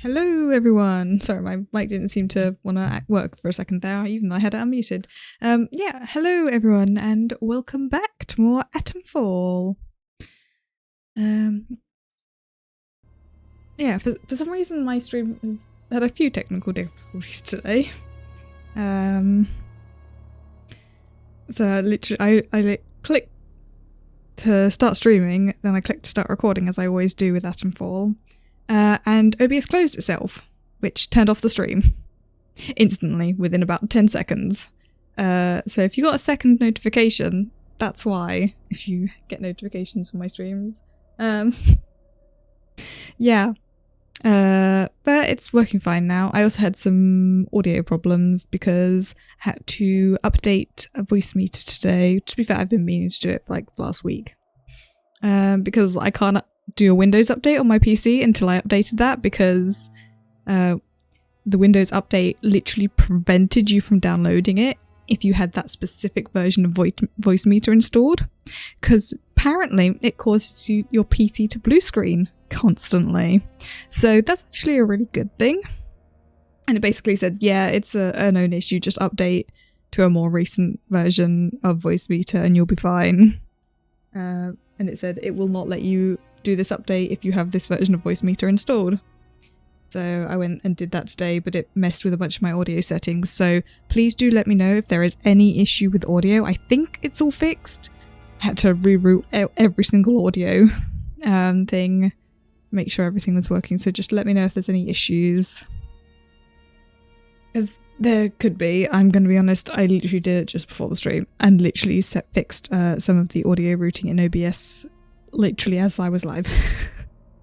Hello everyone! Sorry, my mic didn't seem to want to work for a second there, even though I had it unmuted. Yeah, hello everyone and welcome back to more Atomfall. Yeah, for some reason my stream has had a few technical difficulties today. So literally I clicked to start streaming, then I clicked to start recording as I always do with Atomfall. And OBS closed itself, which turned off the stream instantly within about 10 seconds. So if you got a second notification, that's why, if you get notifications from my streams. Yeah. But it's working fine now. I also had some audio problems because I had to update a voice meter today. To be fair, I've been meaning to do it for like the last week. Because I can't do a Windows update on my PC until I updated that because the Windows update literally prevented you from downloading it if you had that specific version of voice meter installed, because apparently it causes your PC to blue screen constantly. So that's actually a really good thing. And it basically said, yeah, it's a known issue, just update to a more recent version of voice meter and you'll be fine. And it said it will not let you do this update if you have this version of voice meter installed. So I went and did that today, but it messed with a bunch of my audio settings. So please do let me know if there is any issue with audio. I think it's all fixed. I had to reroute every single audio thing, make sure everything was working. So just let me know if there's any issues. Because there could be. I'm going to be honest, I literally did it just before the stream and literally fixed some of the audio routing in OBS literally as I was live.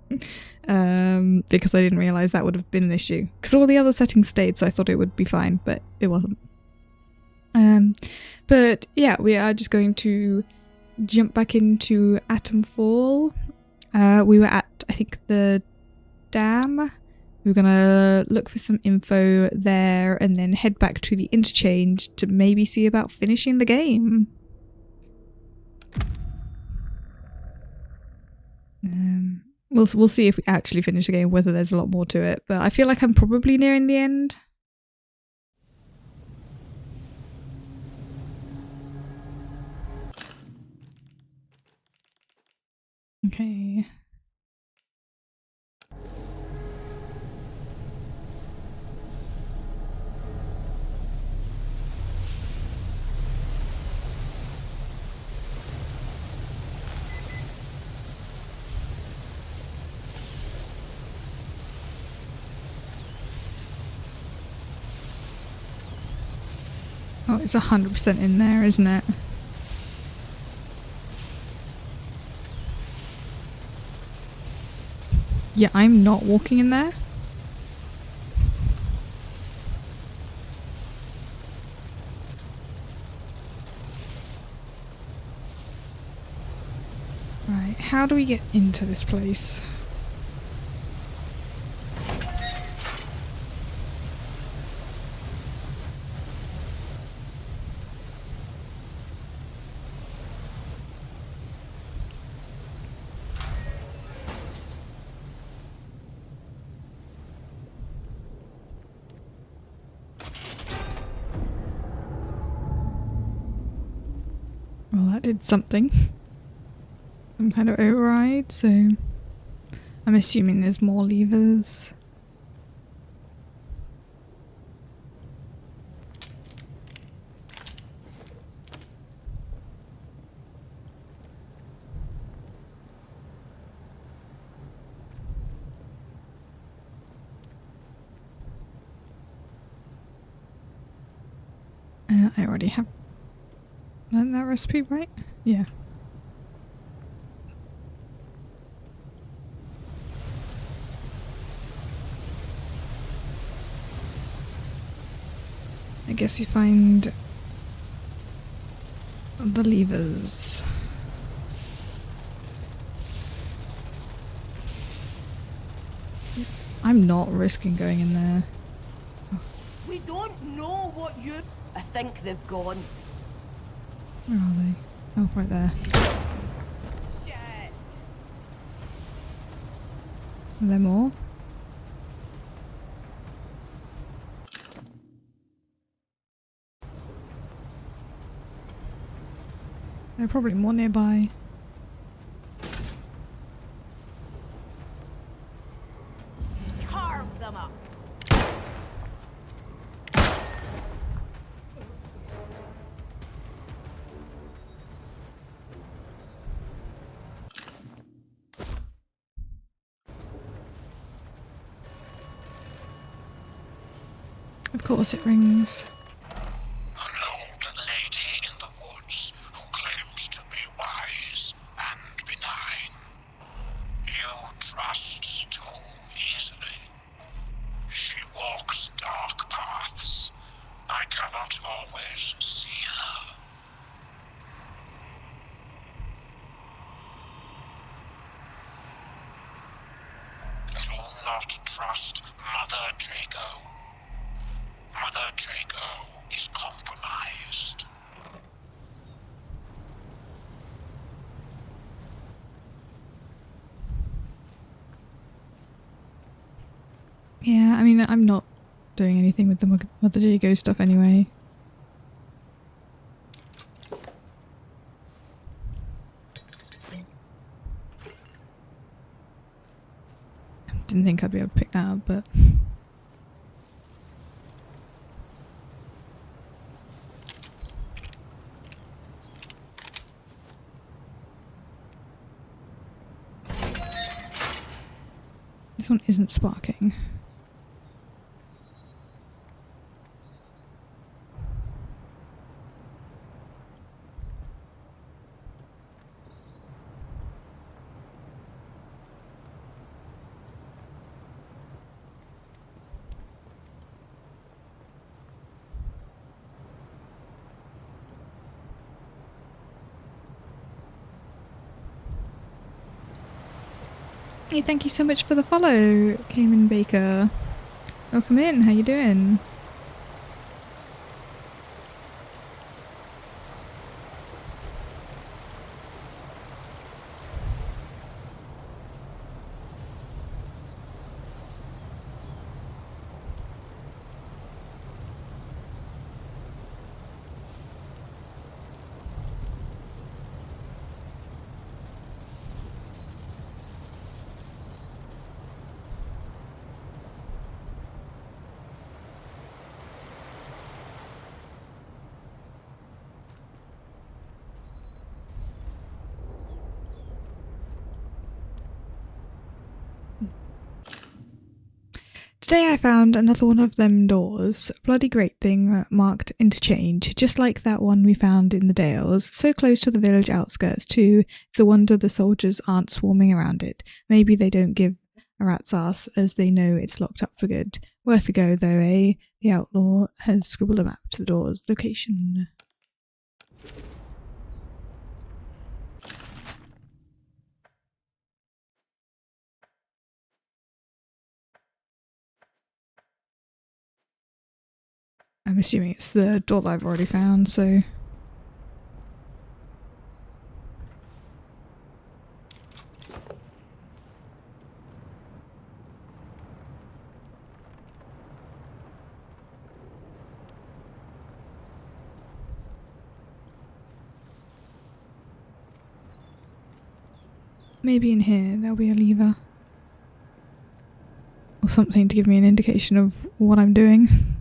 Because I didn't realise that would have been an issue. Because all the other settings stayed, so I thought it would be fine, but it wasn't. But yeah, we are just going to jump back into Atomfall. We were at, I think, the dam. We were gonna look for some info there and then head back to the interchange to maybe see about finishing the game. We'll see if we actually finish the game, whether there's a lot more to it, but I feel like I'm probably nearing the end. Okay. Oh, it's 100% in there, isn't it? Yeah, I'm not walking in there. Right, how do we get into this place? Well, that did something. Some kind of override, so I'm assuming there's more levers. I already have learned that recipe, right? Yeah. I guess you find the levers. I'm not risking going in there. We don't know what you... I think they've gone. Where are they? Oh, right there. Shit. Are there more? There are probably more nearby. Carve them up. Of course it rings. An old lady in the woods who claims to be wise and benign. You trust too easily. She walks dark paths. I cannot always see her. Do not trust Mother Draco. Mother Draco is compromised. Yeah, I mean, I'm not doing anything with the Mother Jago stuff anyway. Didn't think I'd be able to pick that up, but... This one isn't sparking. Hey, thank you so much for the follow, Cayman Baker. Welcome in, how you doing? Today I found another one of them doors, a bloody great thing marked interchange, just like that one we found in the Dales, so close to the village outskirts too. It's a wonder the soldiers aren't swarming around it. Maybe they don't give a rat's ass as they know it's locked up for good. Worth a go though, eh? The outlaw has scribbled a map to the door's location. I'm assuming it's the door that I've already found, so... Maybe in here there'll be a lever. Or something to give me an indication of what I'm doing.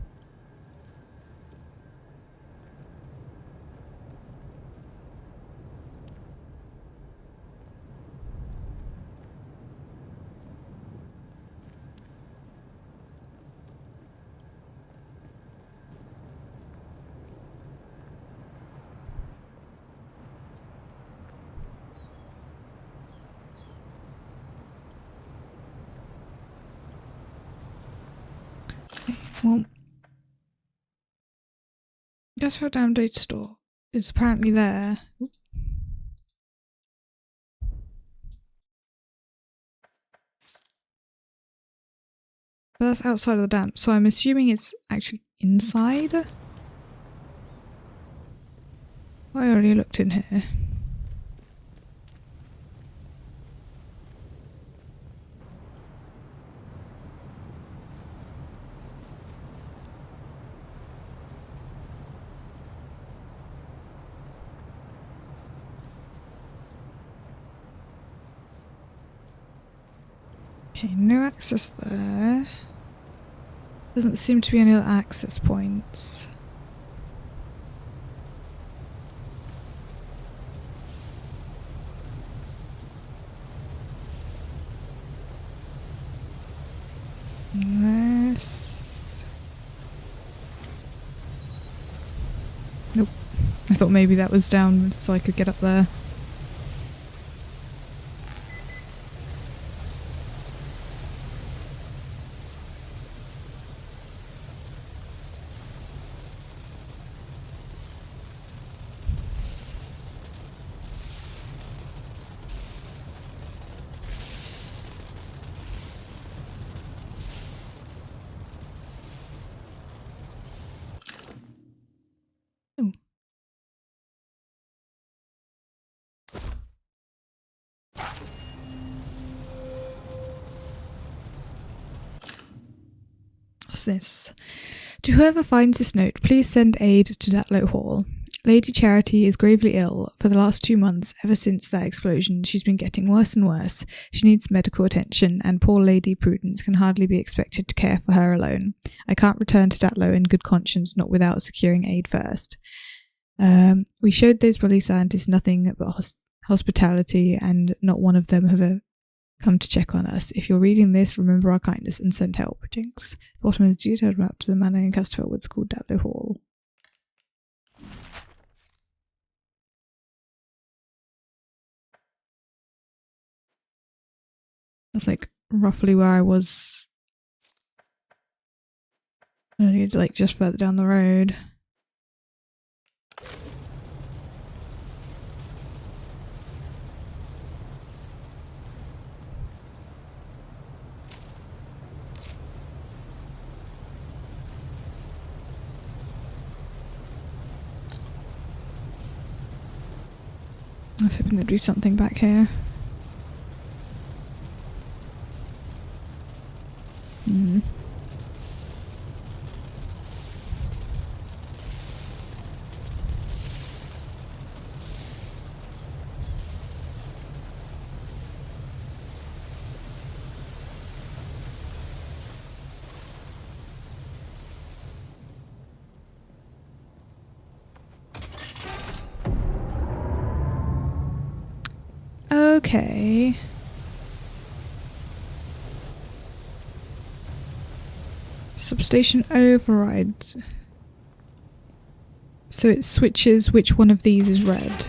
Well, guess our damn data store is apparently there. But that's outside of the dam, so I'm assuming it's actually inside? I already looked in here. Okay, no access there. Doesn't seem to be any other access points. Unless... Nope. I thought maybe that was down so I could get up there. Oh. What's this? To whoever finds this note, please send aid to Datlow Hall. Lady Charity is gravely ill. For the last 2 months, ever since that explosion, she's been getting worse and worse. She needs medical attention, and poor Lady Prudence can hardly be expected to care for her alone. I can't return to Datlow in good conscience, not without securing aid first. We showed those bloody scientists nothing but hospitality, and not one of them have come to check on us. If you're reading this, remember our kindness and send help. Jinx. The bottom is a detailed map to the manor in Casterville Woods called Datlow Hall. That's like roughly where I was earlier, like just further down the road. I was hoping there'd be something back here. Okay. Substation override. So it switches which one of these is red.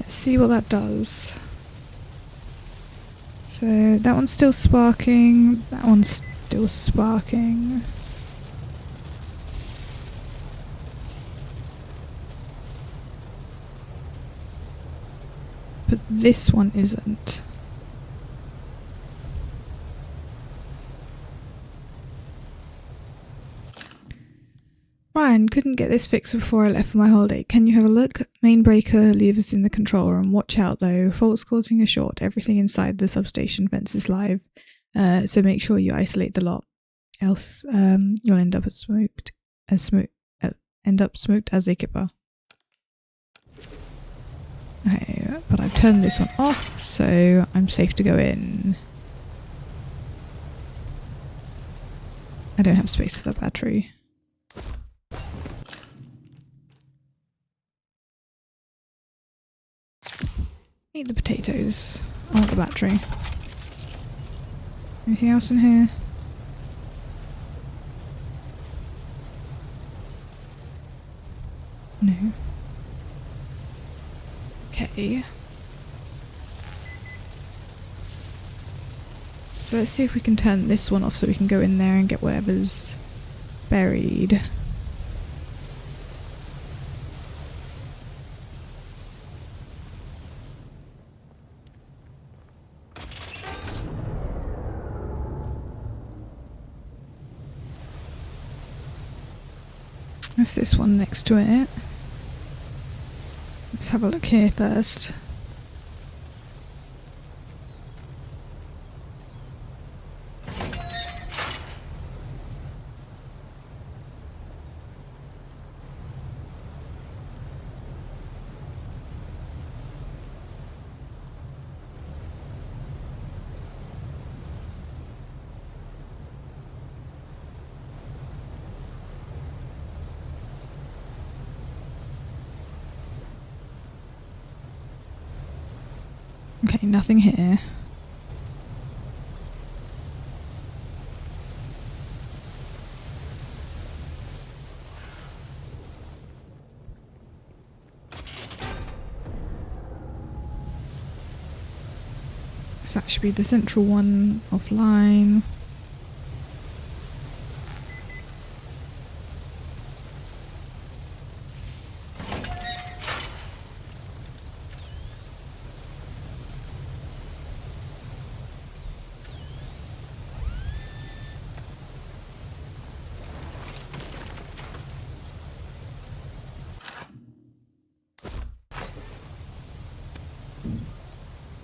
Let's see what that does. So that one's still sparking, that one's still sparking. But this one isn't. Ryan, couldn't get this fixed before I left for my holiday. Can you have a look? Main breaker levers in the control room. Watch out though. Fault's causing a short. Everything inside the substation fence is live. So make sure you isolate the lot. Else you'll end up smoked as a kipper. Okay, but I've turned this one off, so I'm safe to go in. I don't have space for that battery. Eat the potatoes. I want the battery. Anything else in here? No. Okay. So let's see if we can turn this one off so we can go in there and get whatever's buried. That's this one next to it. Let's have a look here first. Okay, nothing here. So that should be the central one offline.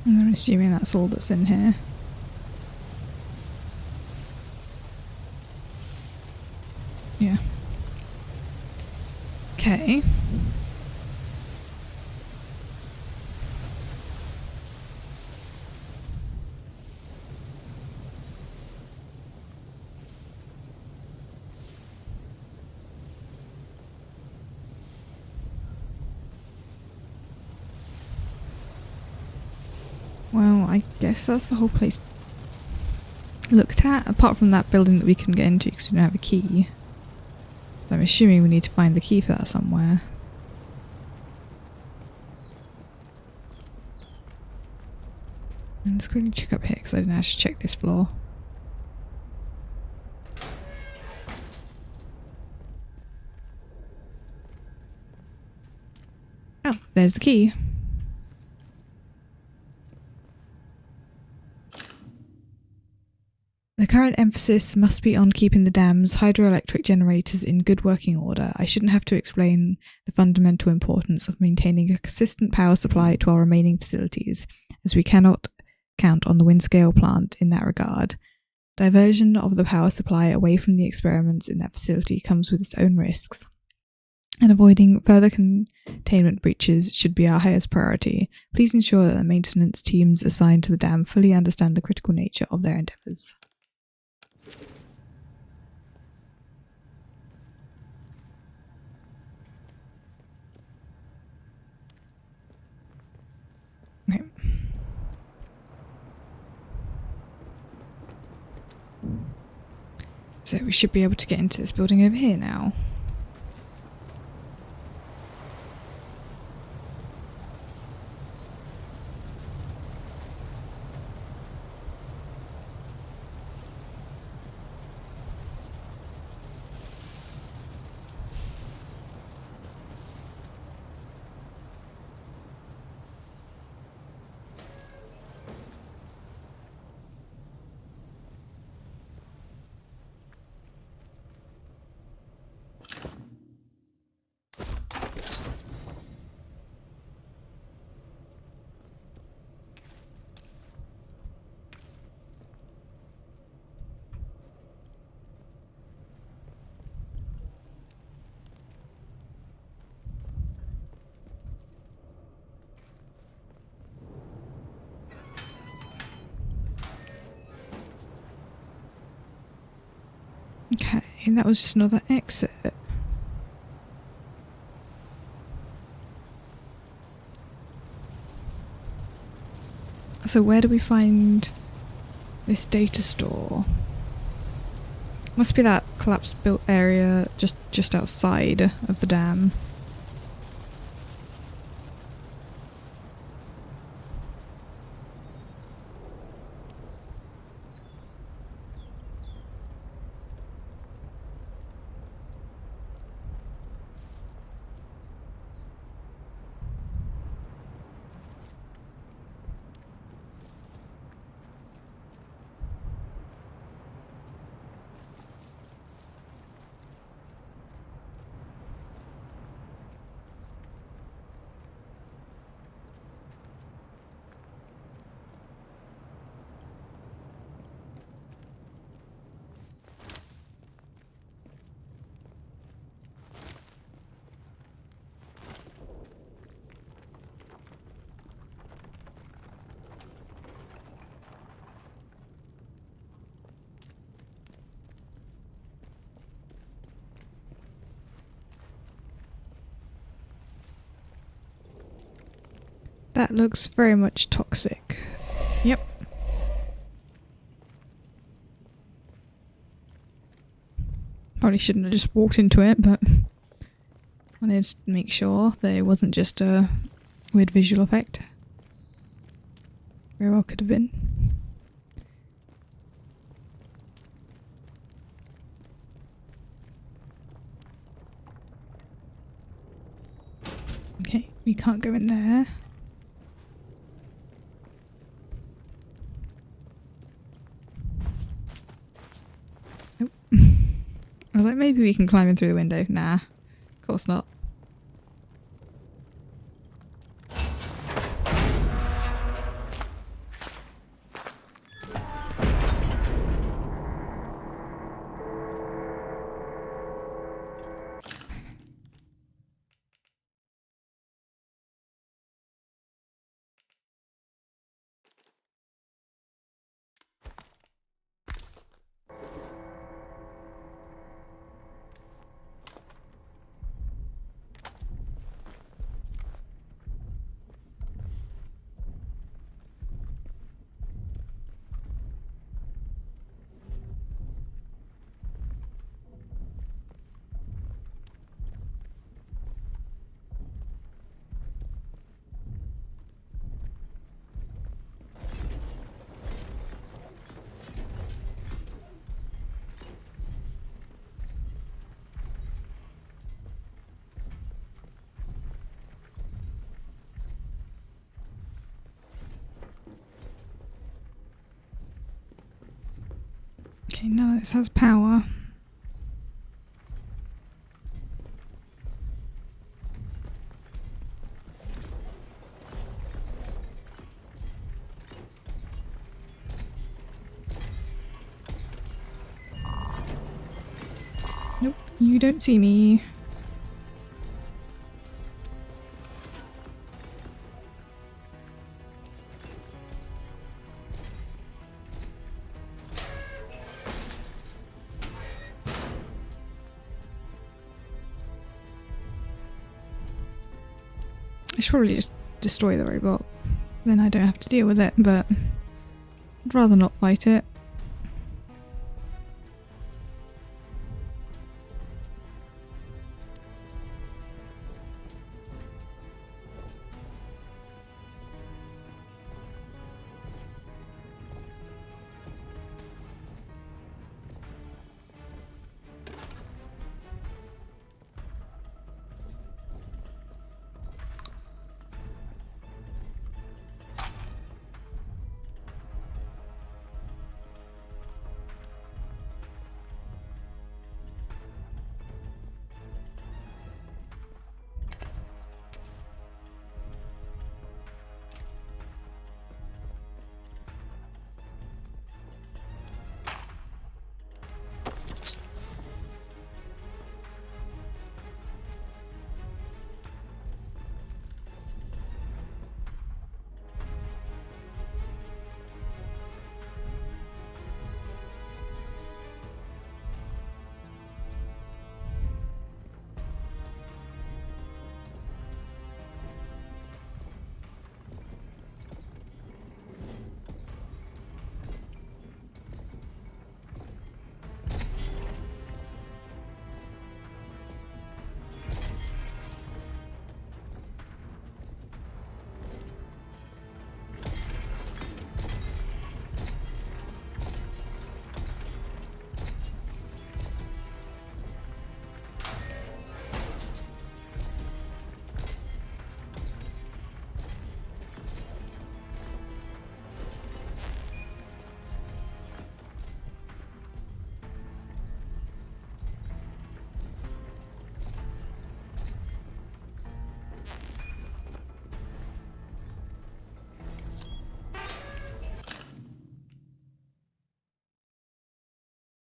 And I'm assuming that's all that's in here. Yeah. Okay. Well, I guess that's the whole place looked at, apart from that building that we couldn't get into because we don't have a key. So I'm assuming we need to find the key for that somewhere. And let's quickly check up here because I didn't actually check this floor. Oh, there's the key. The current emphasis must be on keeping the dam's hydroelectric generators in good working order. I shouldn't have to explain the fundamental importance of maintaining a consistent power supply to our remaining facilities, as we cannot count on the Windscale plant in that regard. Diversion of the power supply away from the experiments in that facility comes with its own risks, and avoiding further containment breaches should be our highest priority. Please ensure that the maintenance teams assigned to the dam fully understand the critical nature of their endeavours. Okay. So we should be able to get into this building over here now. Okay, and that was just another exit. So where do we find this data store? Must be that collapsed built area just outside of the dam. That looks very much toxic. Probably shouldn't have just walked into it, but wanted to make sure that it wasn't just a weird visual effect. Very well could have been. Okay, we can't go in there. Nope. I was like, maybe we can climb in through the window. Nah, of course not. Okay, now this has power. Nope, you don't see me. I should probably just destroy the robot. Then I don't have to deal with it, but I'd rather not fight it.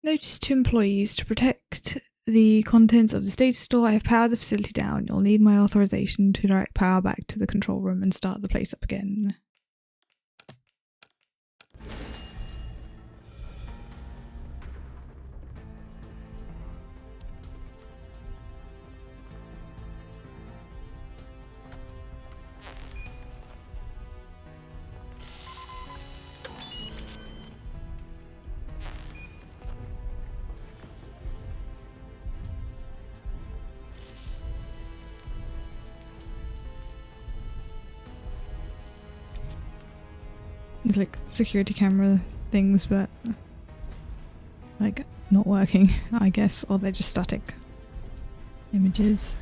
Notice to employees: to protect the contents of this data store, I have powered the facility down. You'll need my authorization to direct power back to the control room and start the place up again. these like security camera things, but like not working, I guess, or they're just static images.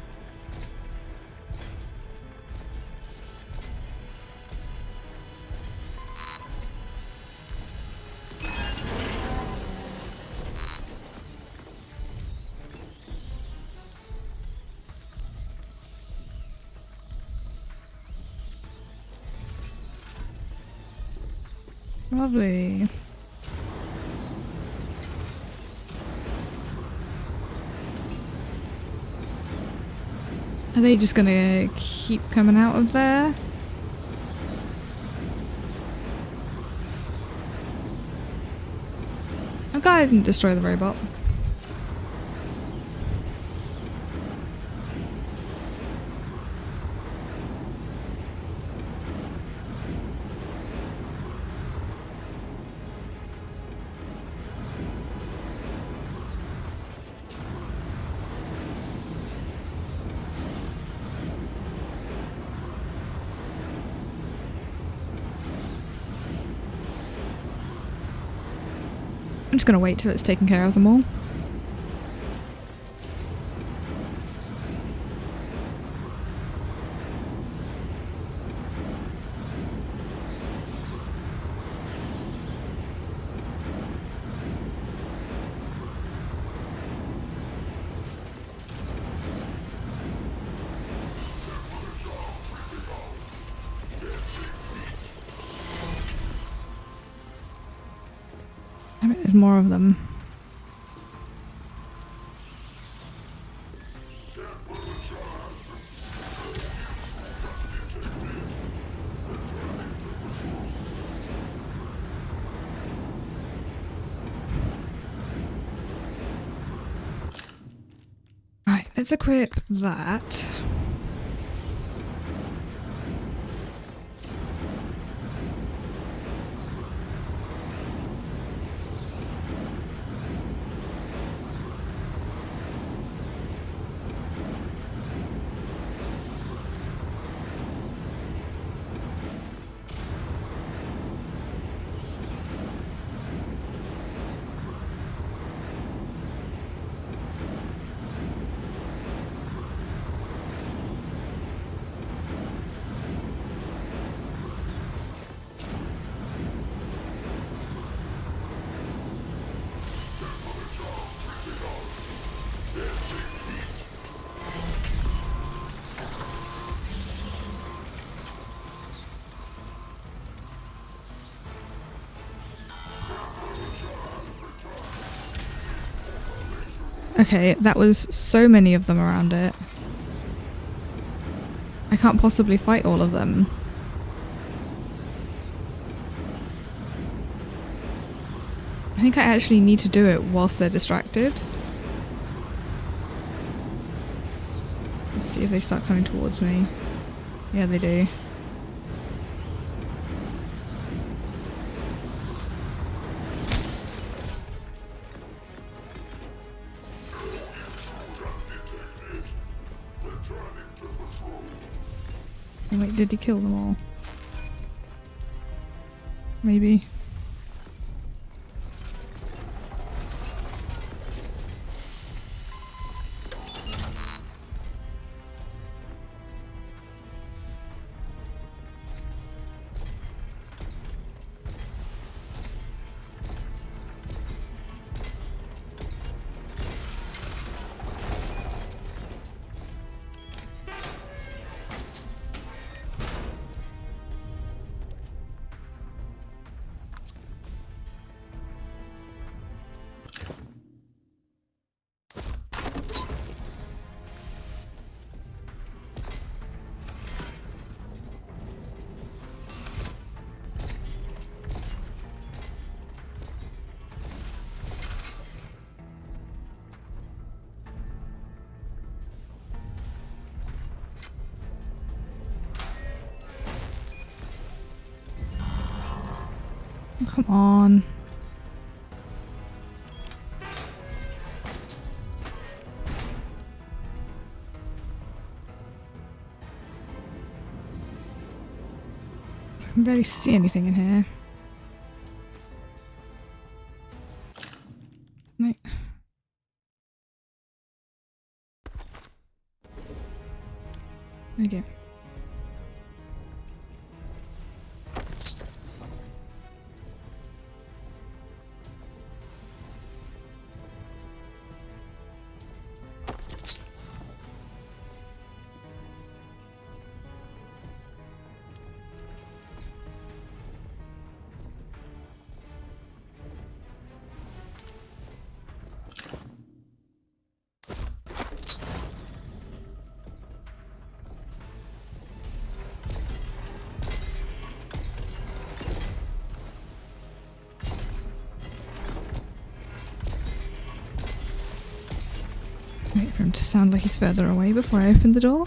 Lovely. Are they just gonna keep coming out of there? I'm glad I didn't destroy the robot. I'm just gonna wait till it's taken care of them all. I bet there's more of them. Right, let's equip that. Okay, that was so many of them around it. I can't possibly fight all of them. I think I actually need to do it whilst they're distracted. Let's see if they start coming towards me. Yeah, they do. Oh, wait, did he kill them all? Maybe. Come on. I can barely see anything in here. Okay. Wait for him to sound like he's further away before I open the door.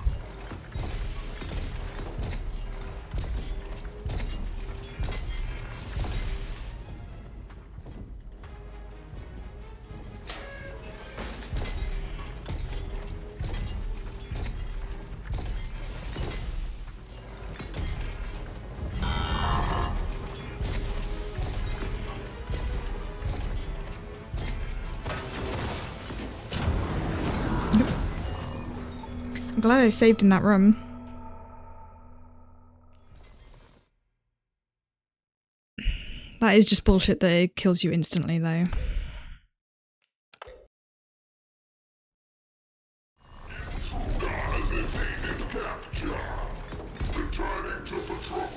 I'm glad I saved in that room. That is just bullshit that it kills you instantly though. Returning to patrol.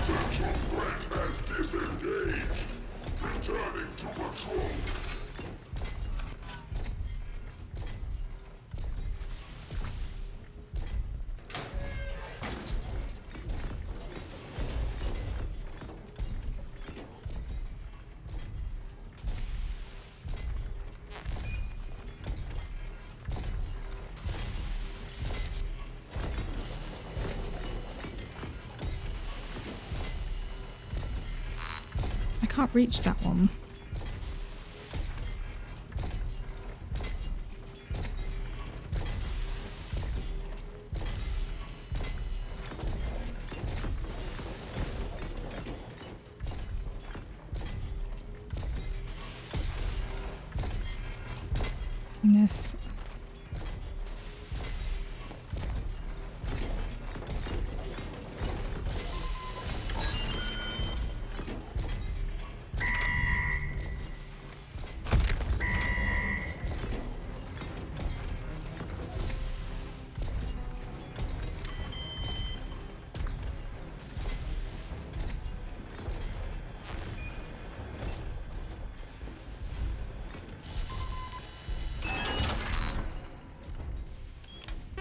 Potential threat has disengaged. Returning to patrol. I can't reach that one. Yes.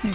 Okay.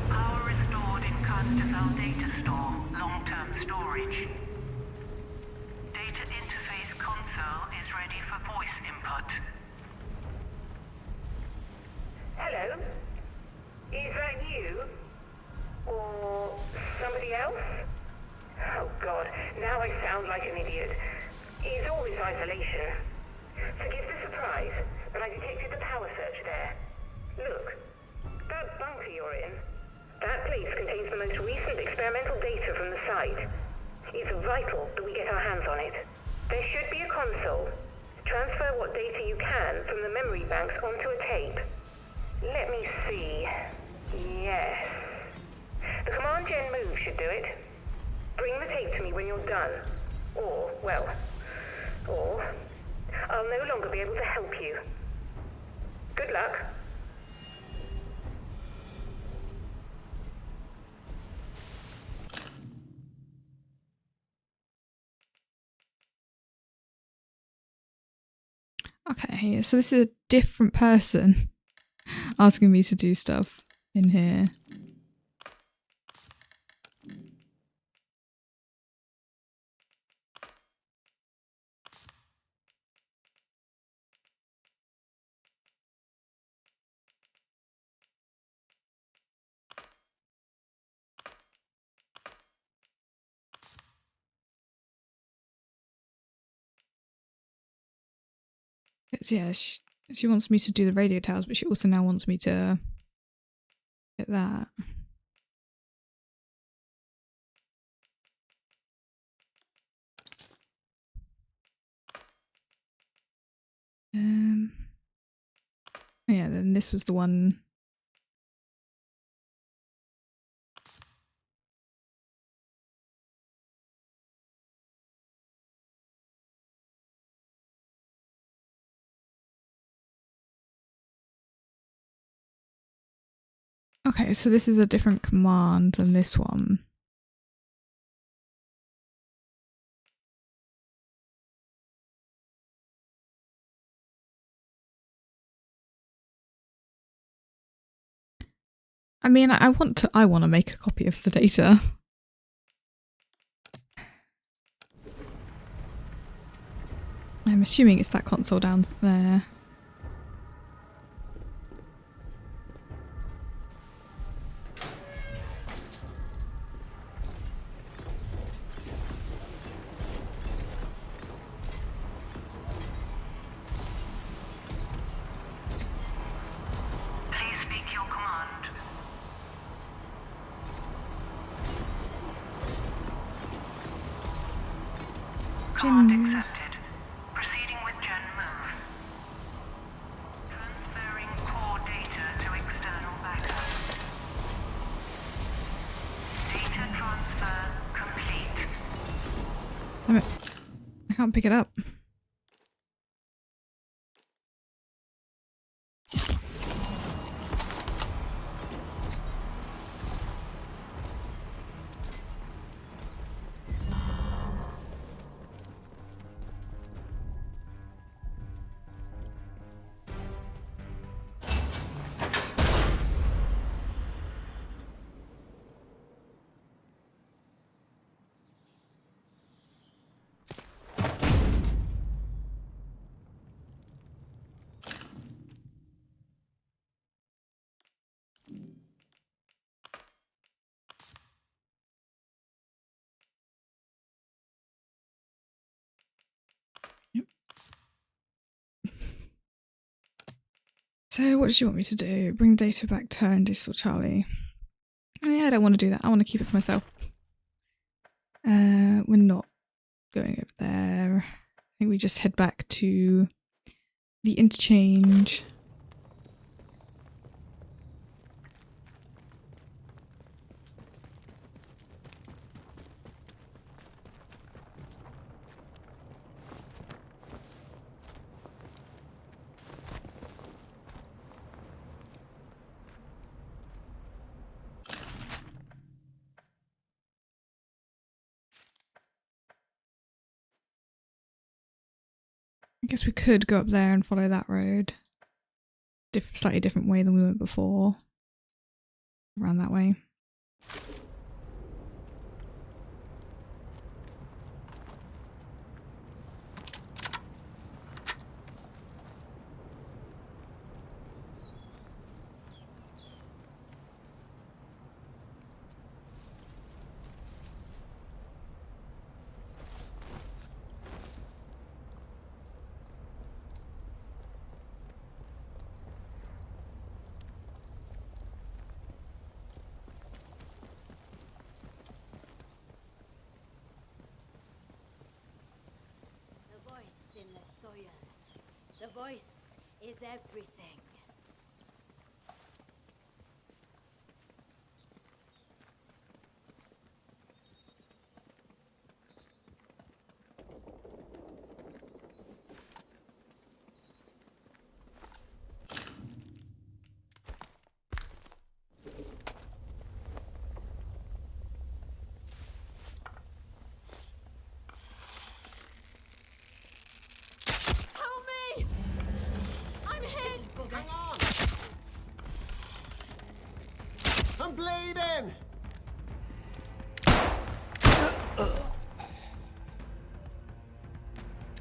Power restored in Customel data store, long-term storage. Data interface console is ready for voice input. Hello? Is that you? Or somebody else? Oh god, now I sound like an idiot. It's all this isolation. Forgive the surprise, but I detected the power surge there. Look, that bunker you're in, that place contains the most recent experimental data from the site. It's vital that we get our hands on it. There should be a console. Transfer what data you can from the memory banks onto a tape. Let me see. Yes. The command gen move should do it. Bring the tape to me when you're done. Or I'll no longer be able to help you. Good luck. Okay, so this is a different person asking me to do stuff in here. Yeah, she wants me to do the radio towers, but she also now wants me to get that. Yeah, then this was the one. Okay, so this is a different command than this one. I mean, I want to make a copy of the data. I'm assuming it's that console down there. Please speak your command. Command Gen- accepted. Proceeding with Gen move. Transferring core data to external backup. Data transfer complete. Damn it. I can't pick it up. So what does she want me to do? Bring data back to her and digital Charlie. Yeah, I don't want to do that. I want to keep it for myself. We're not going over there. I think we just head back to the interchange. I guess we could go up there and follow that road. Slightly different way than we went before. Around that way. The voice in the soil. The voice is everything. Help me! I'm bleeding!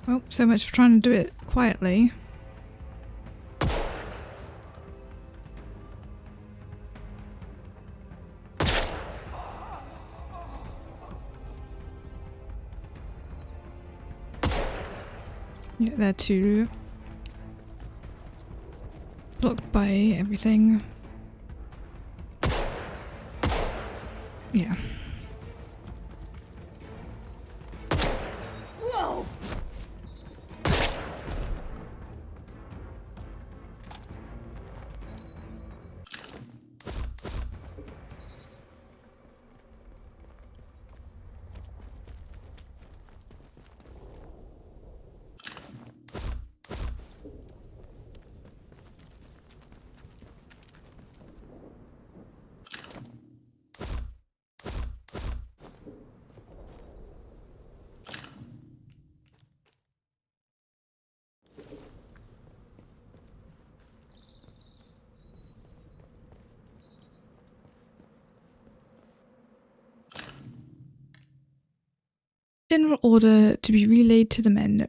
Well, so much for trying to do it quietly. Yeah, they're too blocked by everything. Yeah. Whoa! General order to be relayed to the men.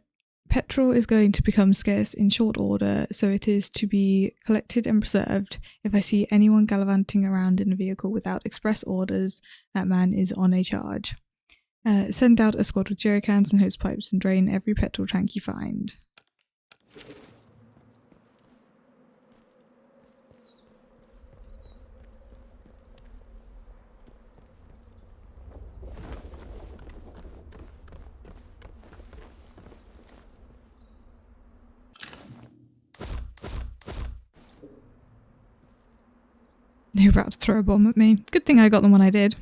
Petrol is going to become scarce in short order, so it is to be collected and preserved. If I see anyone gallivanting around in a vehicle without express orders, that man is on a charge. Send out a squad with jerrycans and hosepipes and drain every petrol tank you find. They were about to throw a bomb at me. Good thing I got them when I did.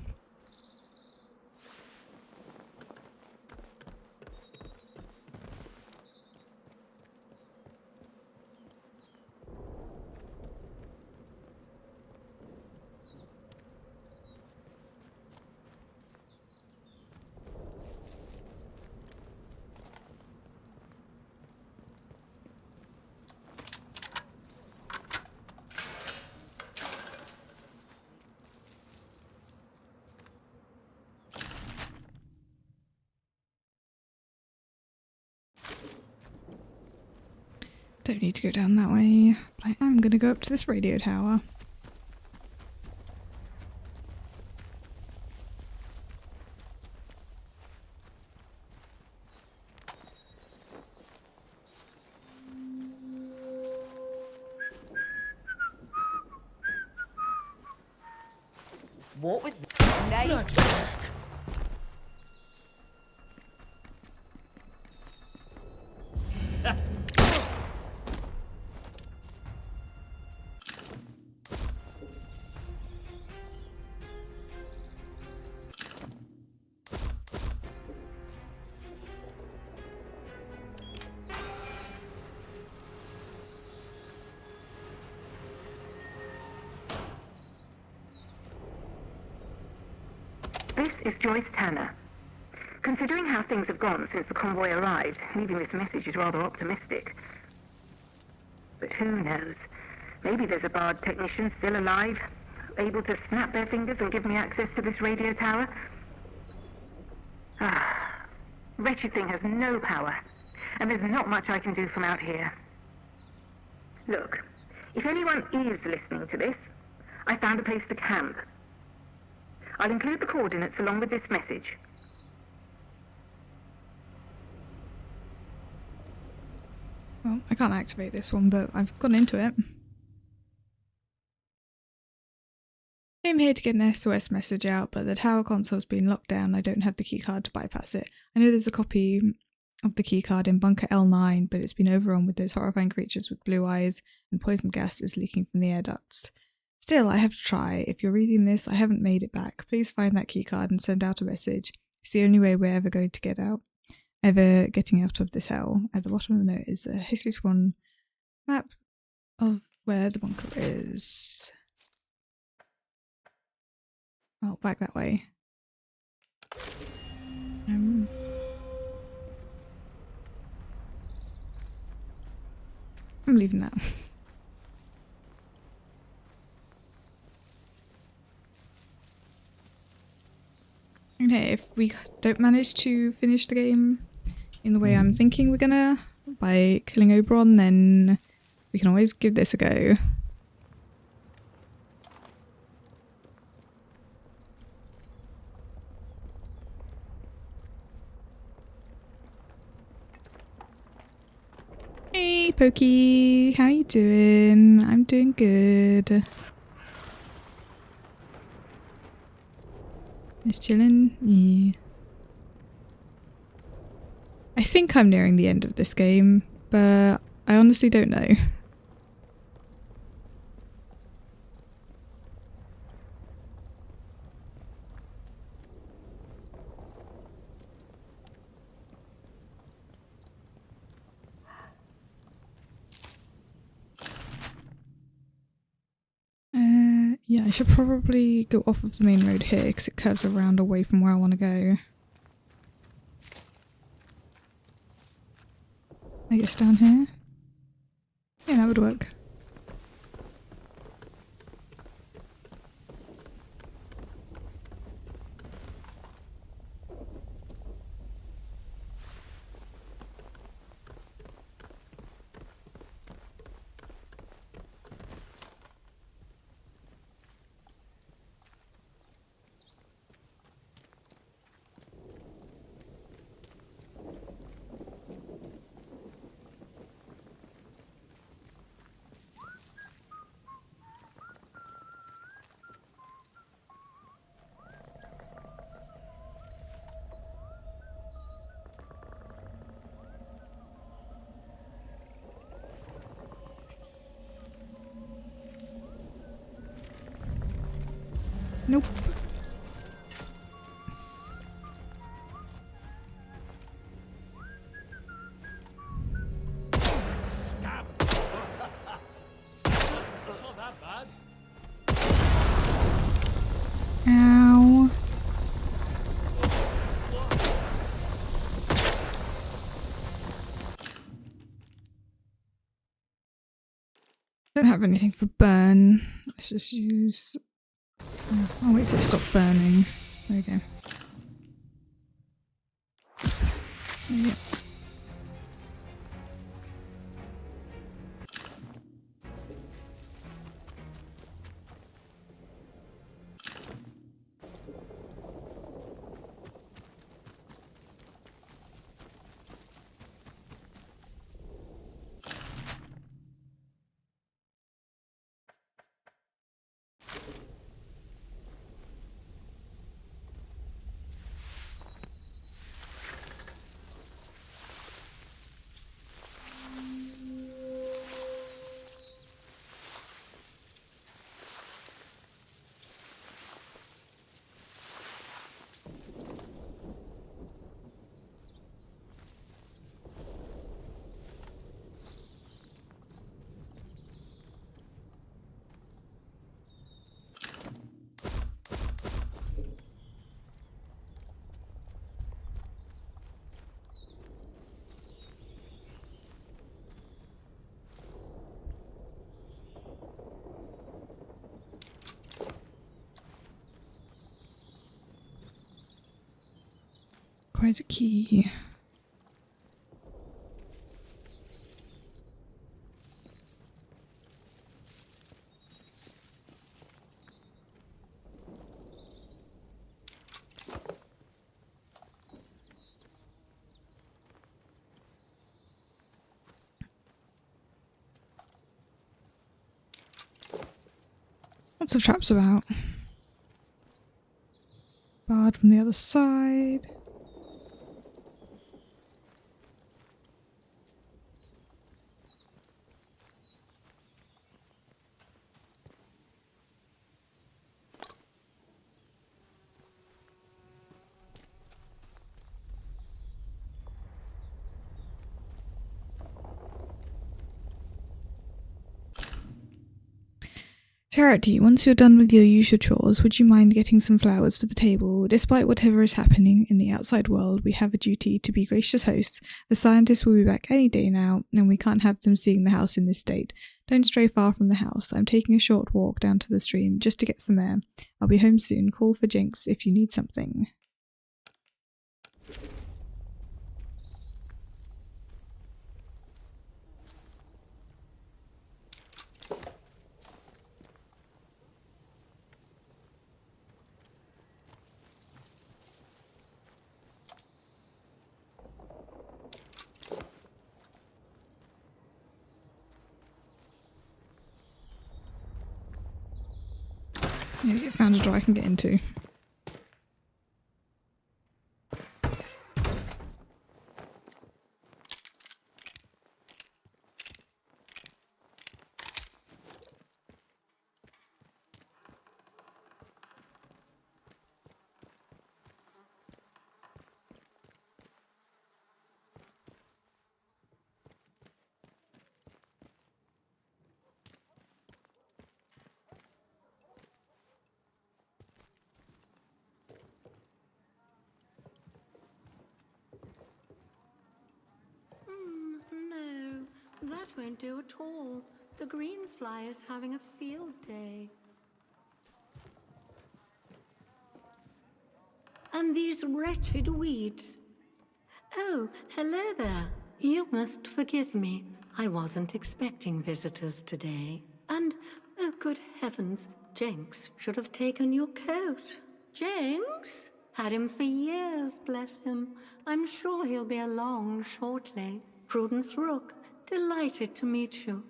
Don't need to go down that way, but I am going to go up to this radio tower. What was that? Nice. This is Joyce Tanner. Considering how things have gone since the convoy arrived, leaving this message is rather optimistic. But who knows? Maybe there's a Bard technician still alive, able to snap their fingers and give me access to this radio tower. Wretched thing has no power, and there's not much I can do from out here. Look, if anyone is listening to this, I found a place to camp. I'll include the coordinates along with this message. Well, I can't activate this one, but I've gone into it. I'm here to get an SOS message out, but the tower console's been locked down. I don't have the keycard to bypass it. I know there's a copy of the keycard in bunker L9, but it's been overrun with those horrifying creatures with blue eyes, and poison gas is leaking from the air ducts. Still, I have to try. If you're reading this, I haven't made it back. Please find that keycard and send out a message. It's the only way we're ever going to get out. Ever getting out of this hell. At the bottom of the note is a hastily scrawled map of where the bunker is. Oh, back that way. I'm leaving that. Okay, if we don't manage to finish the game in the way I'm thinking we're gonna, by killing Oberon, then we can always give this a go. Hey Pokey, how you doing? I'm doing good. Just chilling. Yeah. I think I'm nearing the end of this game, but I honestly don't know. Yeah, I should probably go off of the main road here because it curves around away from where I want to go. I guess down here? Yeah, that would work. Nope. Ow. Don't have anything for burn. Let's just use... Oh wait, so it stopped burning. There we go. Yeah. Quite a key. Lots of traps about. Barred from the other side. Charity, once you're done with your usual chores, would you mind getting some flowers for the table? Despite whatever is happening in the outside world, we have a duty to be gracious hosts. The scientists will be back any day now, and we can't have them seeing the house in this state. Don't stray far from the house. I'm taking a short walk down to the stream just to get some air. I'll be home soon. Call for Jinx if you need something. Yeah, I found a door I can get into. No, that won't do at all. The green fly is having a field day. And these wretched weeds. Oh, hello there. You must forgive me. I wasn't expecting visitors today. And, oh good heavens, Jenks should have taken your coat. Jenks? Had him for years, bless him. I'm sure he'll be along shortly. Prudence Rook, delighted to meet you.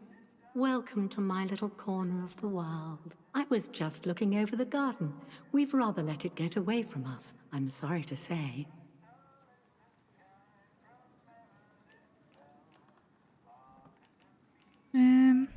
Welcome to my little corner of the world. I was just looking over the garden. We've rather let it get away from us, I'm sorry to say. In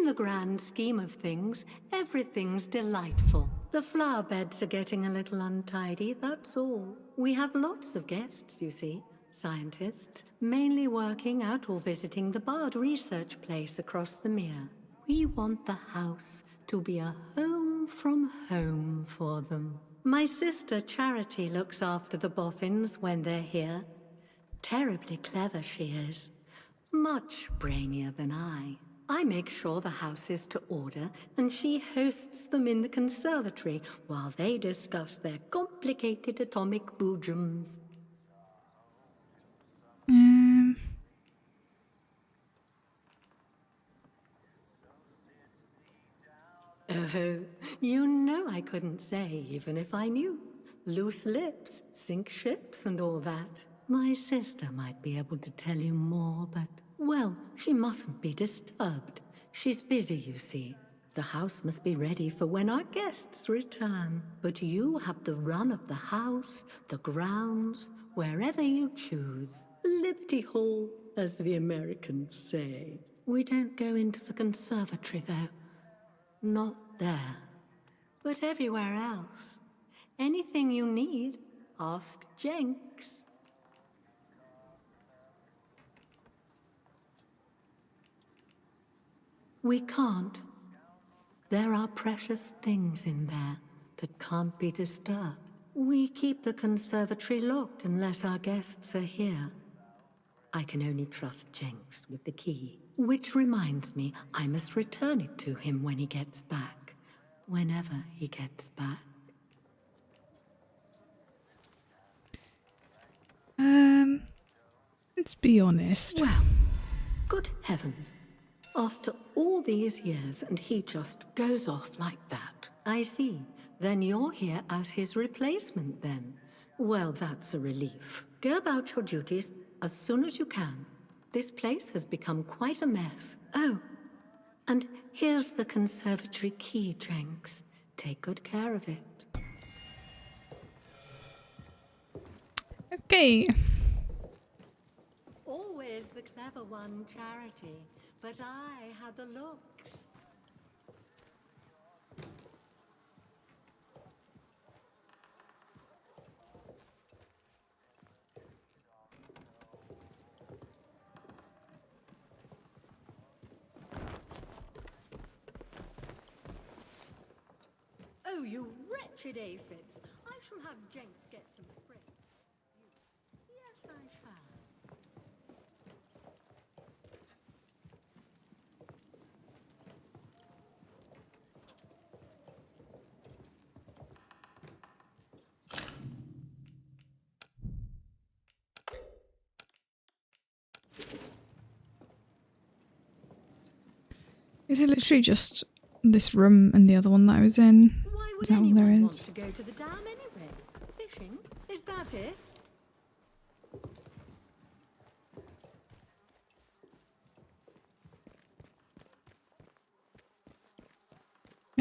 the grand scheme of things, everything's delightful. The flower beds are getting a little untidy, that's all. We have lots of guests, you see. Scientists, mainly working out or visiting the Bard research place across the mere. We want the house to be a home from home for them. My sister Charity looks after the boffins when they're here. Terribly clever she is. Much brainier than I. I make sure the house is to order, and she hosts them in the conservatory while they discuss their complicated atomic boojums. Oh, you know I couldn't say even if I knew. Loose lips, sink ships and all that. My sister might be able to tell you more, but, well, she mustn't be disturbed. She's busy, you see. The house must be ready for when our guests return. But you have the run of the house, the grounds, wherever you choose. Liberty Hall, as the Americans say. We don't go into the conservatory, though. Not there. But everywhere else. Anything you need, ask Jenks. We can't. There are precious things in there that can't be disturbed. We keep the conservatory locked unless our guests are here. I can only trust Jenks with the key. Which reminds me, I must return it to him when he gets back. Whenever he gets back. Let's be honest. Well, good heavens. After all these years and he just goes off like that. I see. Then you're here as his replacement then. Well, that's a relief. Go about your duties as soon as you can. This place has become quite a mess. Oh, and here's the conservatory key, Jenks. Take good care of it. Okay. Always the clever one, Charity. But I had the looks. Oh, you wretched aphids! I shall have Jenks get some spray. Yes, I shall. Is it literally just this room and the other one that I was in? Why Is would that all anyone there want is? to go to the dam anyway? Fishing? Is that it?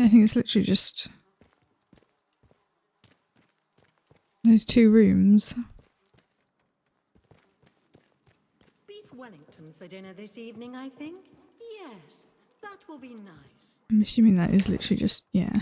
Yeah, I think it's literally just those 2 rooms. Beef Wellington for dinner this evening, I think. Yes, that will be nice. I'm assuming that is literally just, yeah.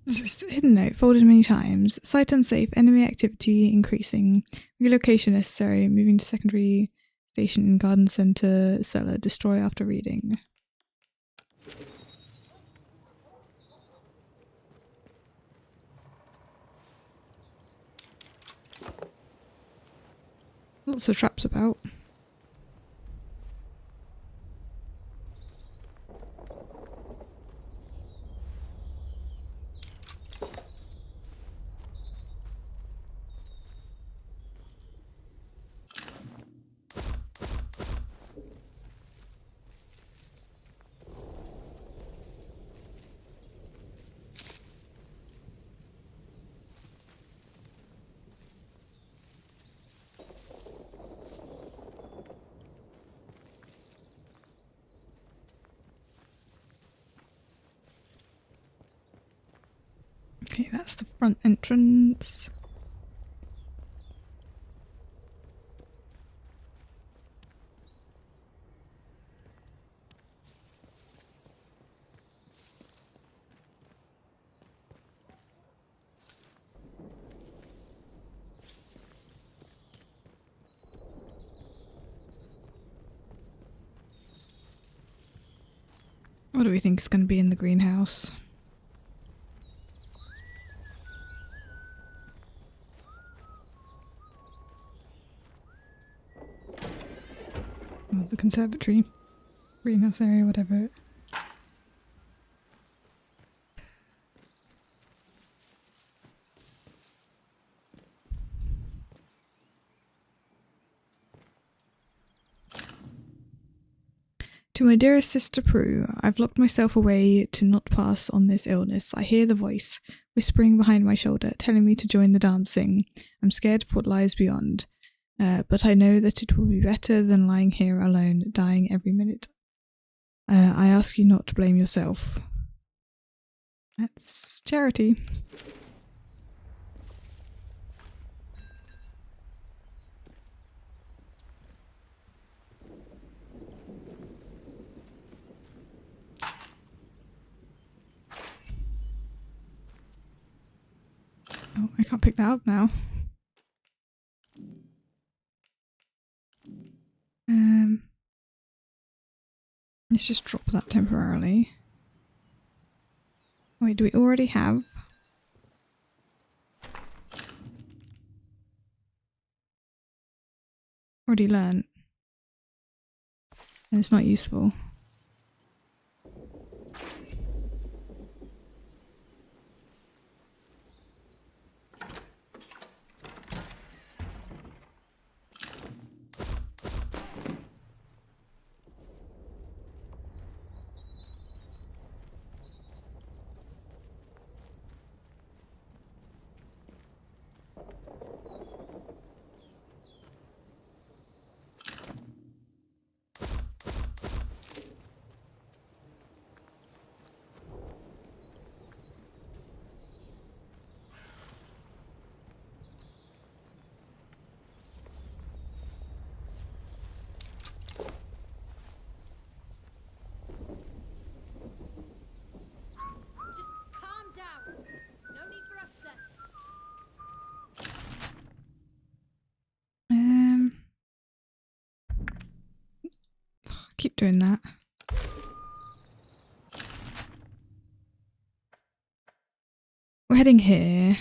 This is hidden note, folded many times. Site unsafe, enemy activity increasing. Relocation necessary, moving to secondary station in garden center, cellar, destroy after reading. Lots of traps about. Okay, that's the front entrance. What do we think is going to be in the greenhouse? Well, the conservatory, greenhouse area, whatever. To my dearest sister Prue, I've locked myself away to not pass on this illness. I hear the voice, whispering behind my shoulder, telling me to join the dancing. I'm scared of what lies beyond, but I know that it will be better than lying here alone, dying every minute. I ask you not to blame yourself. That's charity. Oh, I can't pick that up now. Let's just drop that temporarily. Wait, do we already have? Already learnt. And it's not useful. Keep doing that. We're heading here.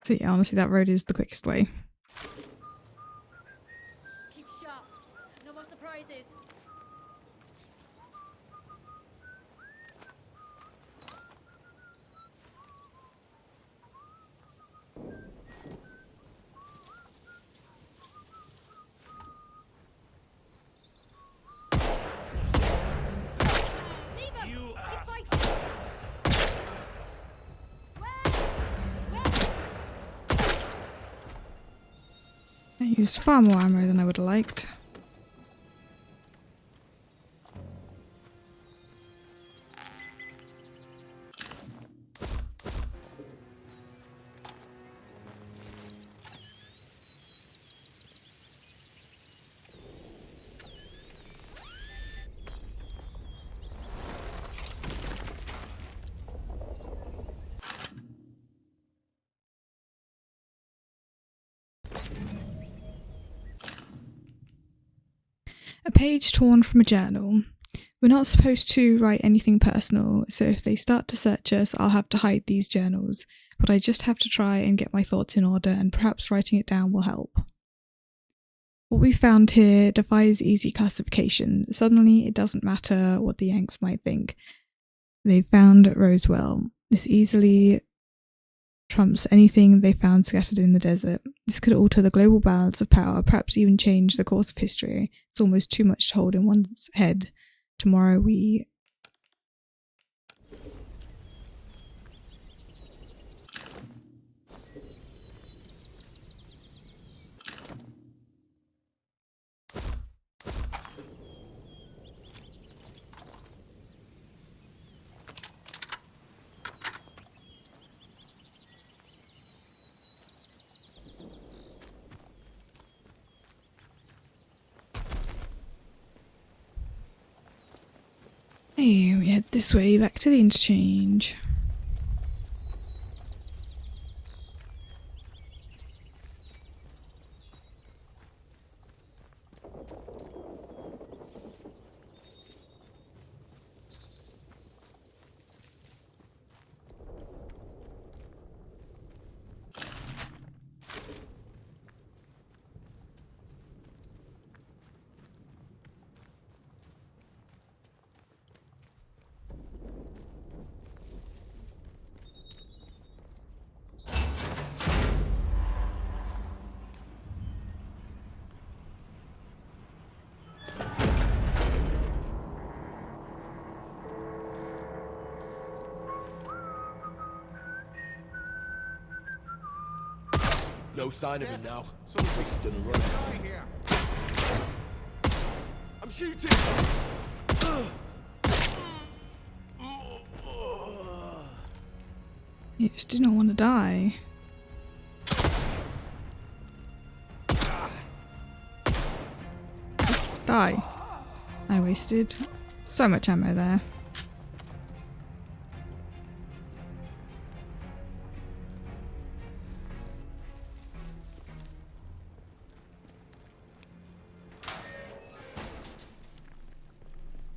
So yeah, honestly that road is the quickest way. Keep sharp. No more surprises. Used far more ammo than I would have liked. A page torn from a journal. We're not supposed to write anything personal, so if they start to search us, I'll have to hide these journals, but I just have to try and get my thoughts in order, and perhaps writing it down will help. What we found here defies easy classification. Suddenly, it doesn't matter what the Yanks might think. They found Roswell. This easily trumps anything they found scattered in the desert. This could alter the global balance of power, perhaps even change the course of history. It's almost too much to hold in one's head. Tomorrow we... Hey, we head this way back to the interchange. No sign of him now. Someone's gonna run out here. I'm shooting! You just did not want to die. Just die. I wasted so much ammo there.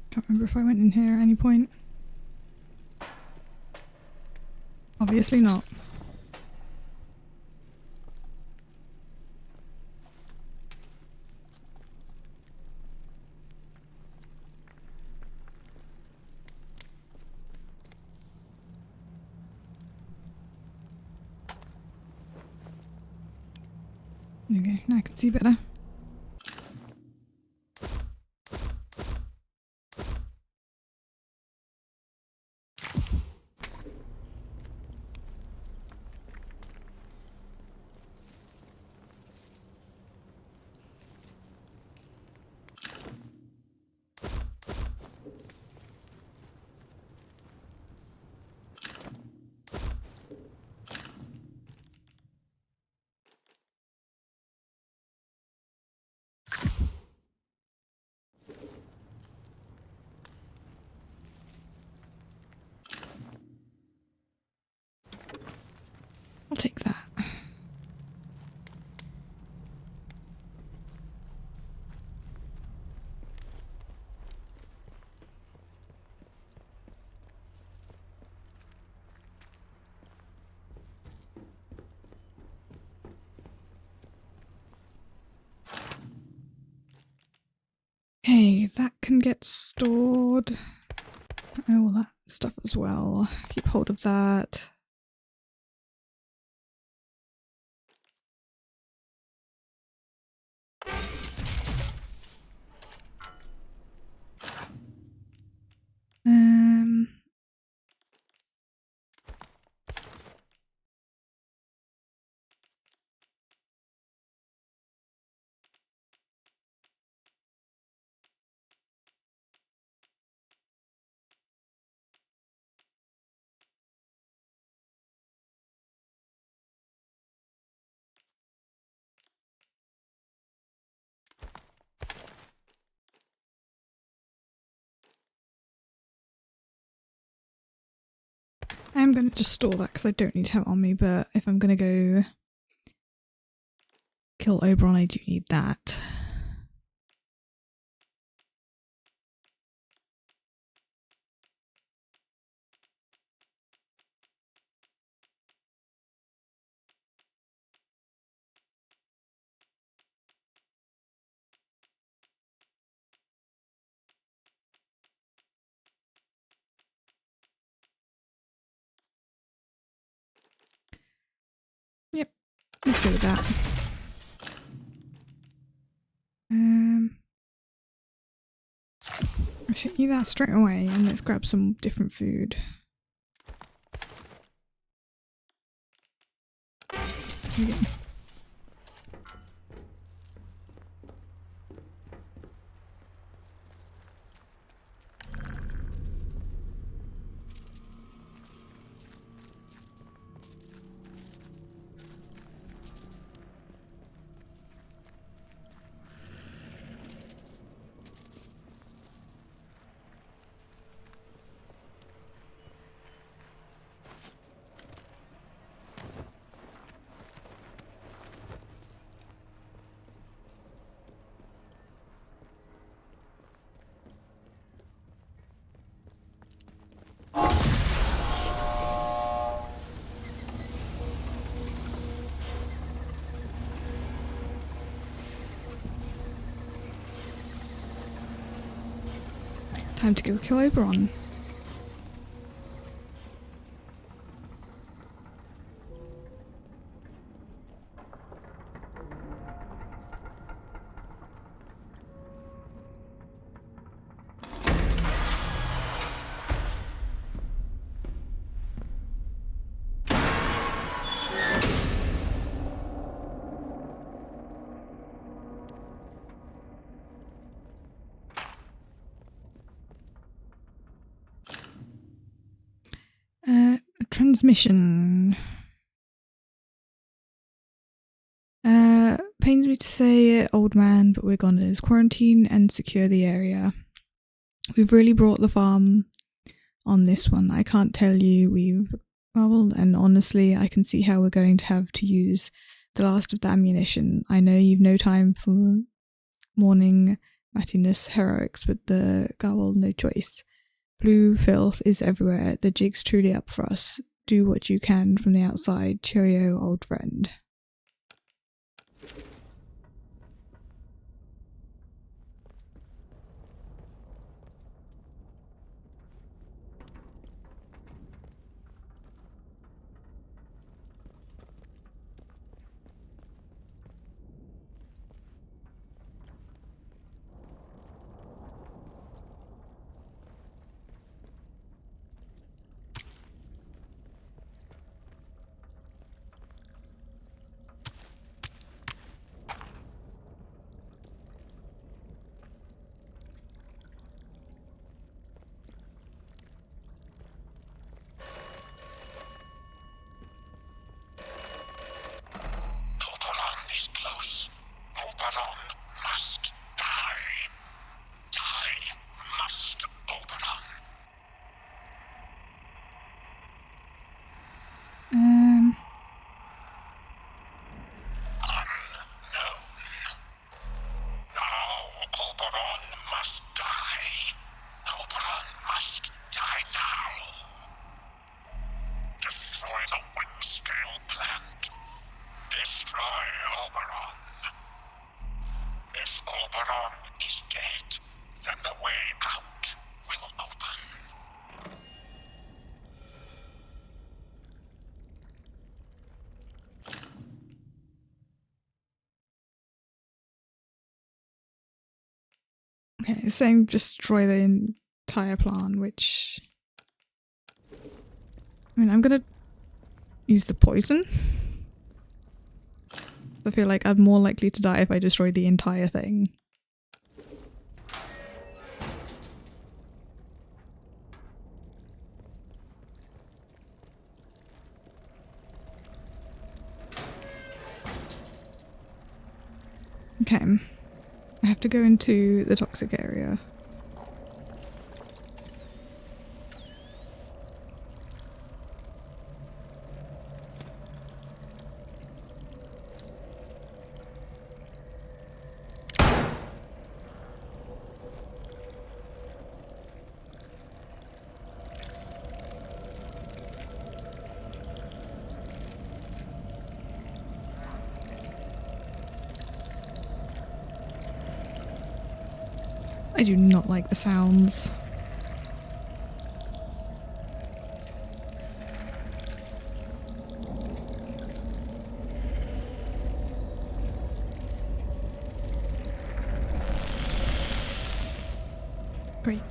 Can't remember if I went in here at any point. Obviously not. Okay, now I can see better. I'll take that. Okay, that can get stored. And all that stuff as well. Keep hold of that. I'm going to just store that because I don't need to have it on me, but if I'm going to go kill Oberon, I do need that. Yep, let's go with that. I should eat that straight away and let's grab some different food. Okay. Time to go kill Oberon. Transmission. Pains me to say it, old man, but we're gonna quarantine and secure the area. We've really brought the farm on this one. I can't tell you we've well, and honestly, I can see how we're going to have to use the last of the ammunition. I know you've no time for morning Matinus heroics, but the Garwell no choice. Blue filth is everywhere. The jig's truly up for us. Do what you can from the outside. Cheerio, old friend. Oberon is close. Oberon must die. Die must Oberon. Unknown. Now Oberon must die. Oberon must die now. Destroy the wind-scale plant. Destroy Oberon. If Oberon is dead, then the way out will open. Okay, it's saying destroy the entire plant, which... I mean, I'm gonna use the poison. I feel like I'm more likely to die if I destroy the entire thing. Okay. I have to go into the toxic area. I do not like the sounds. Great.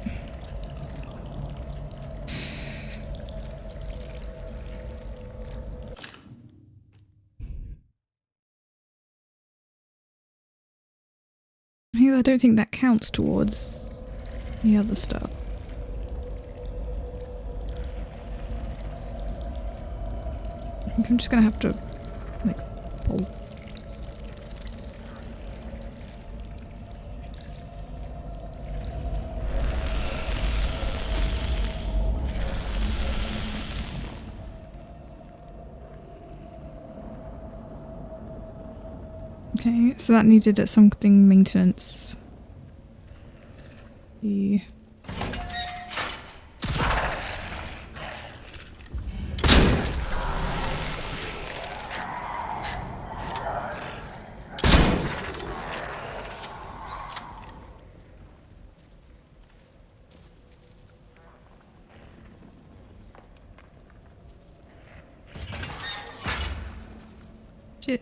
I don't think that counts towards the other stuff. I think I'm just gonna have to, like, pull. Okay, so that needed something maintenance. The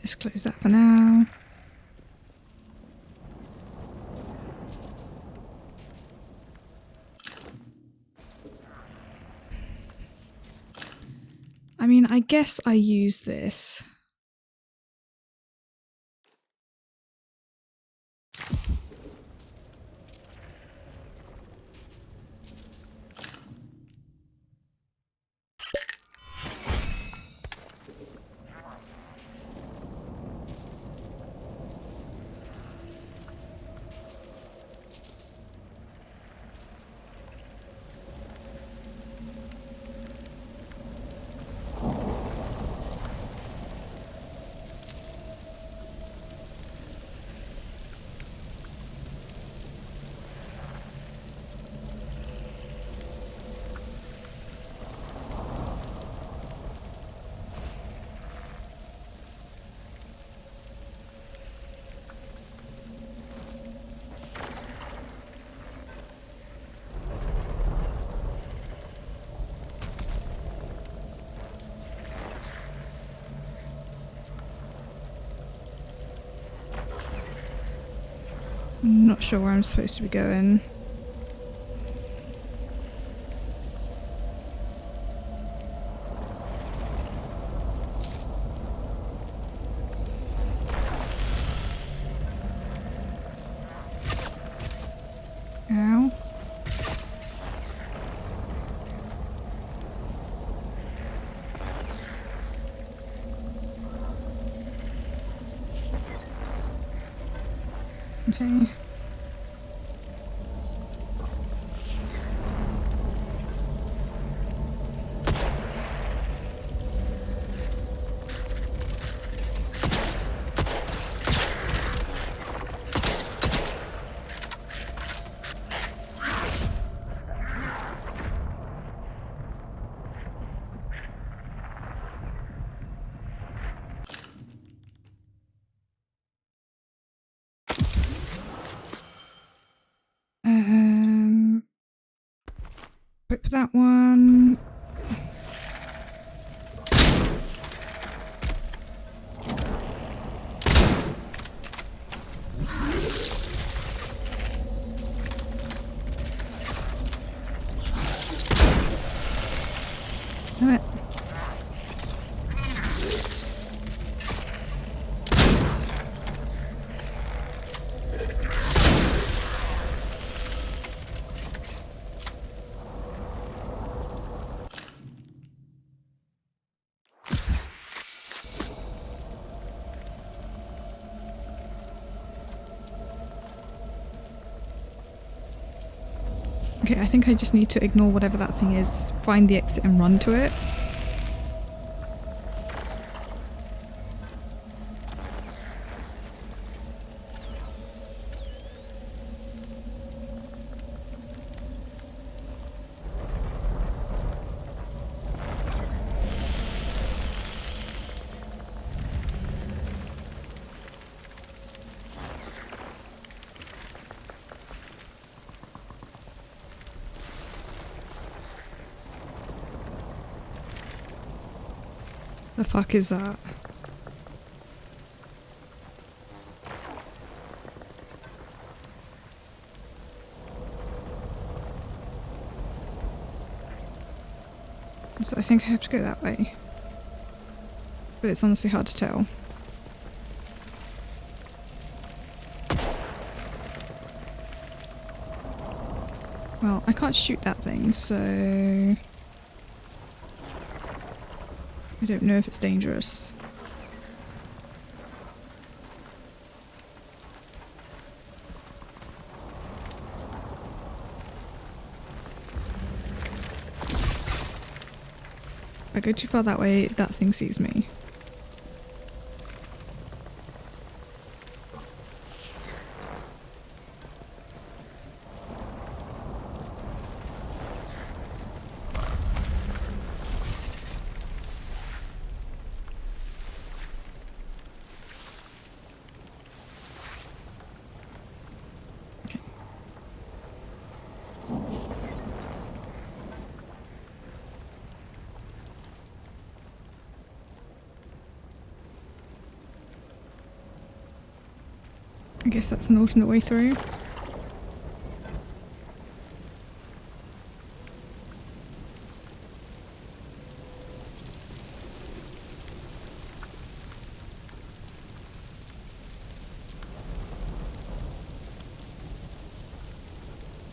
just close that for now. I mean, I guess I use this. I'm not sure where I'm supposed to be going. Ow. Okay. Equip that one. Damn it. Okay, I think I just need to ignore whatever that thing is, find the exit and run to it. The fuck is that? So I think I have to go that way. But it's honestly hard to tell. Well, I can't shoot that thing, so I don't know if it's dangerous. If I go too far that way, that thing sees me. I guess that's an alternate way through.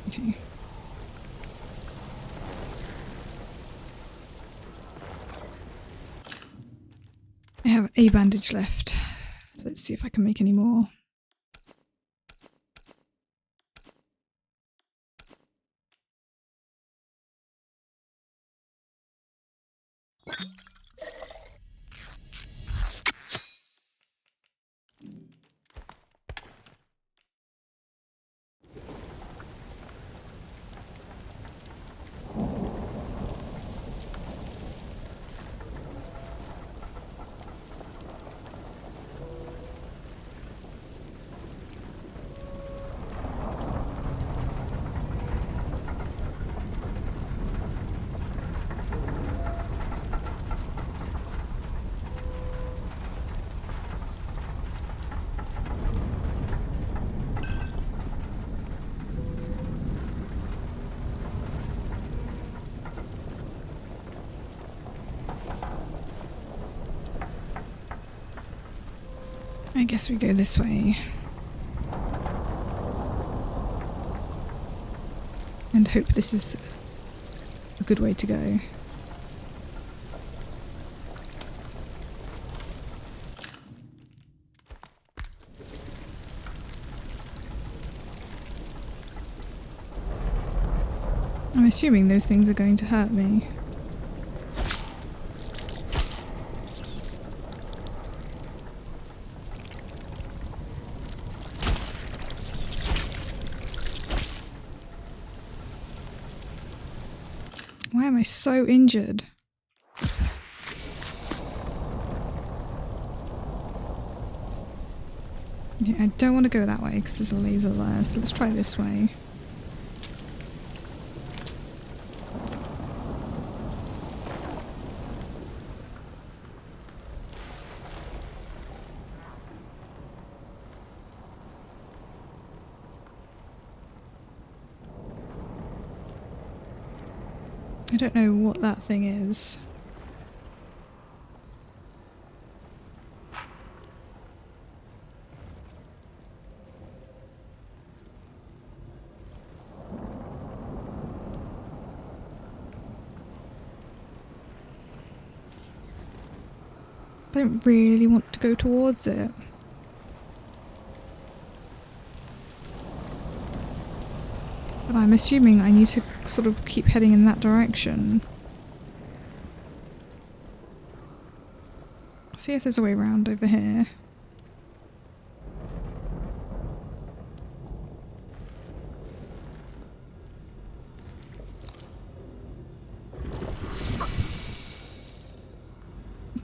Okay. I have a bandage left. Let's see if I can make any more. I guess we go this way. And hope this is a good way to go. I'm assuming those things are going to hurt me. Why am I so injured? Okay, I don't want to go that way because there's a laser there, so let's try this way. I don't know what that thing is. I don't really want to go towards it. But I'm assuming I need to sort of keep heading in that direction. See if there's a way around over here.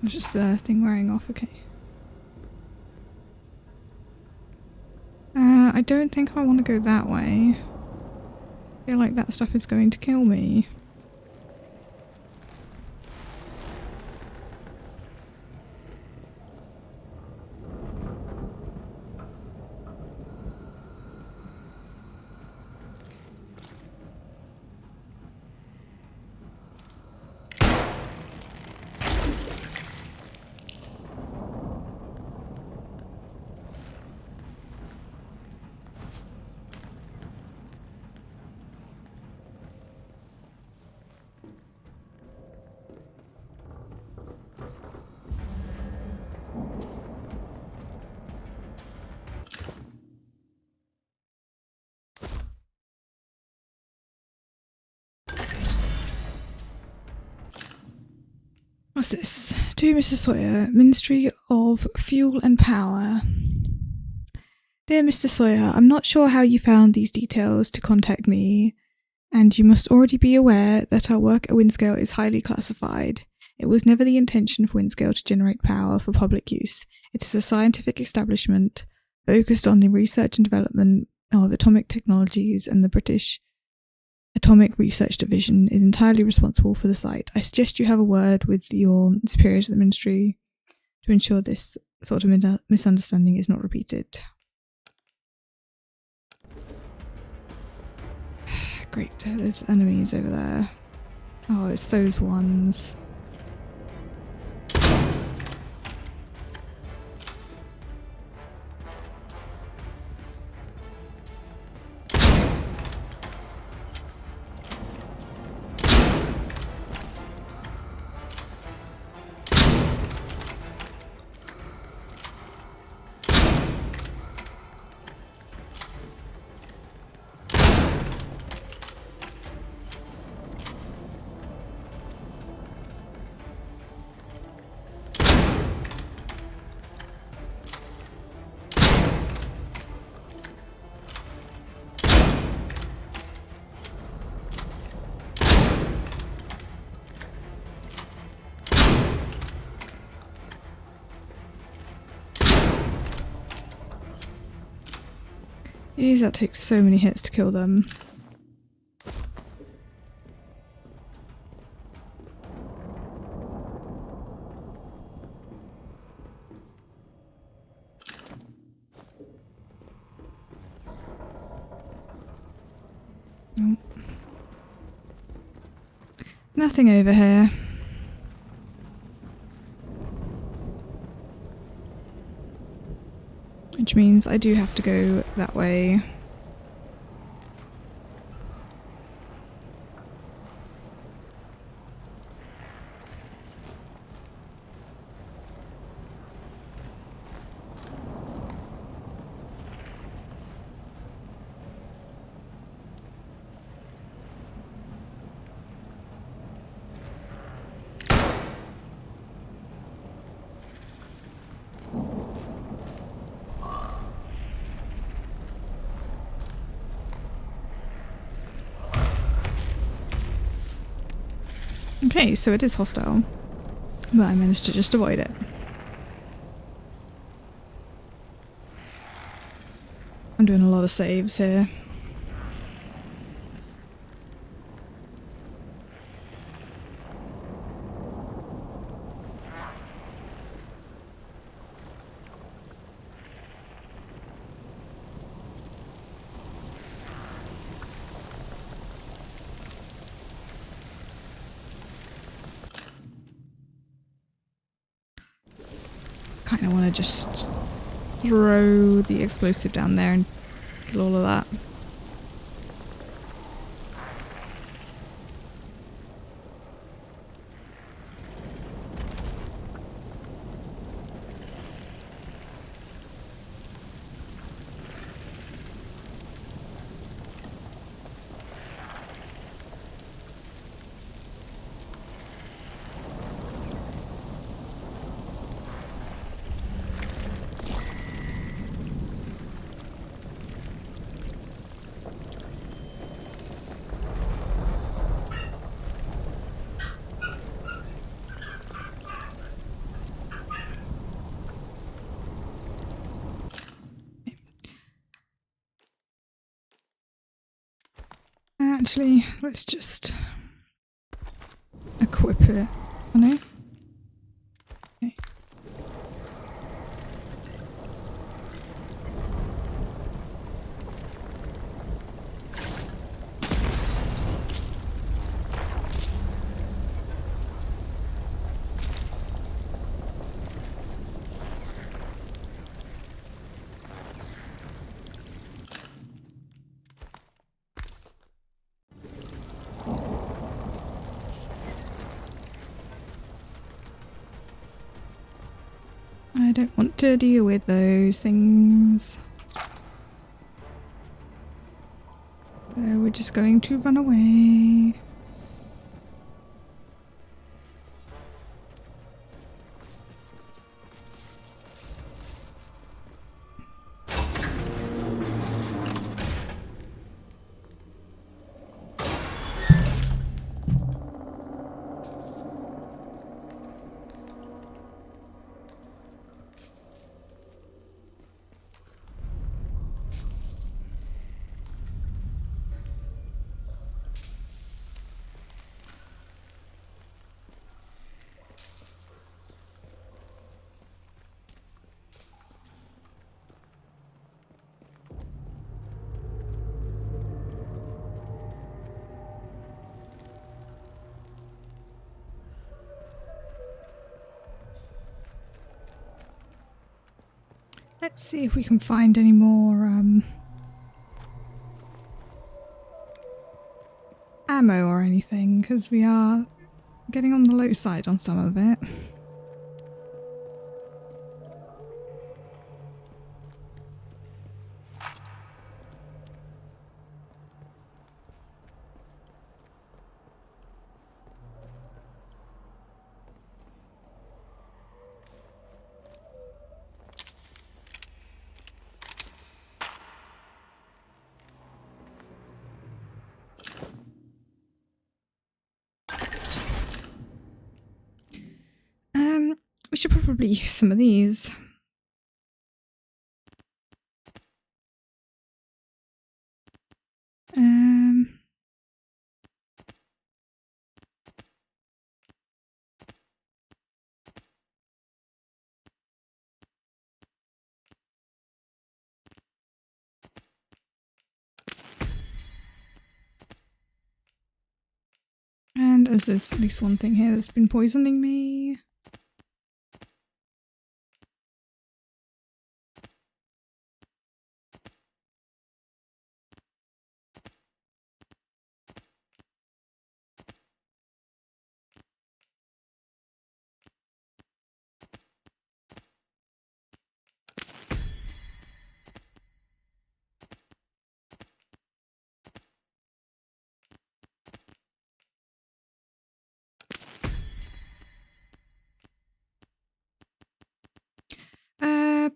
It's just the thing wearing off, okay. I don't think I want to go that way. I feel like that stuff is going to kill me. What's this? To Mr. Sawyer, Ministry of Fuel and Power. Dear Mr. Sawyer, I'm not sure how you found these details to contact me, and you must already be aware that our work at Windscale is highly classified. It was never the intention of Windscale to generate power for public use. It is a scientific establishment focused on the research and development of atomic technologies, and the British Atomic Research Division is entirely responsible for the site. I suggest you have a word with your superiors at the Ministry to ensure this sort of misunderstanding is not repeated. Great, there's enemies over there. Oh, it's those ones. Jeez, that takes so many hits to kill them. Oh. Nothing over here. Which means I do have to go that way. Okay, so it is hostile, but I managed to just avoid it. I'm doing a lot of saves here. Kind of want to just throw the explosive down there and kill all of that. Actually, let's just equip it. Oh no? Okay. I don't want to deal with those things. So we're just going to run away. Let's see if we can find any more ammo or anything, because we are getting on the low side on some of it. We should probably use some of these. And as there's at least one thing here that's been poisoning me.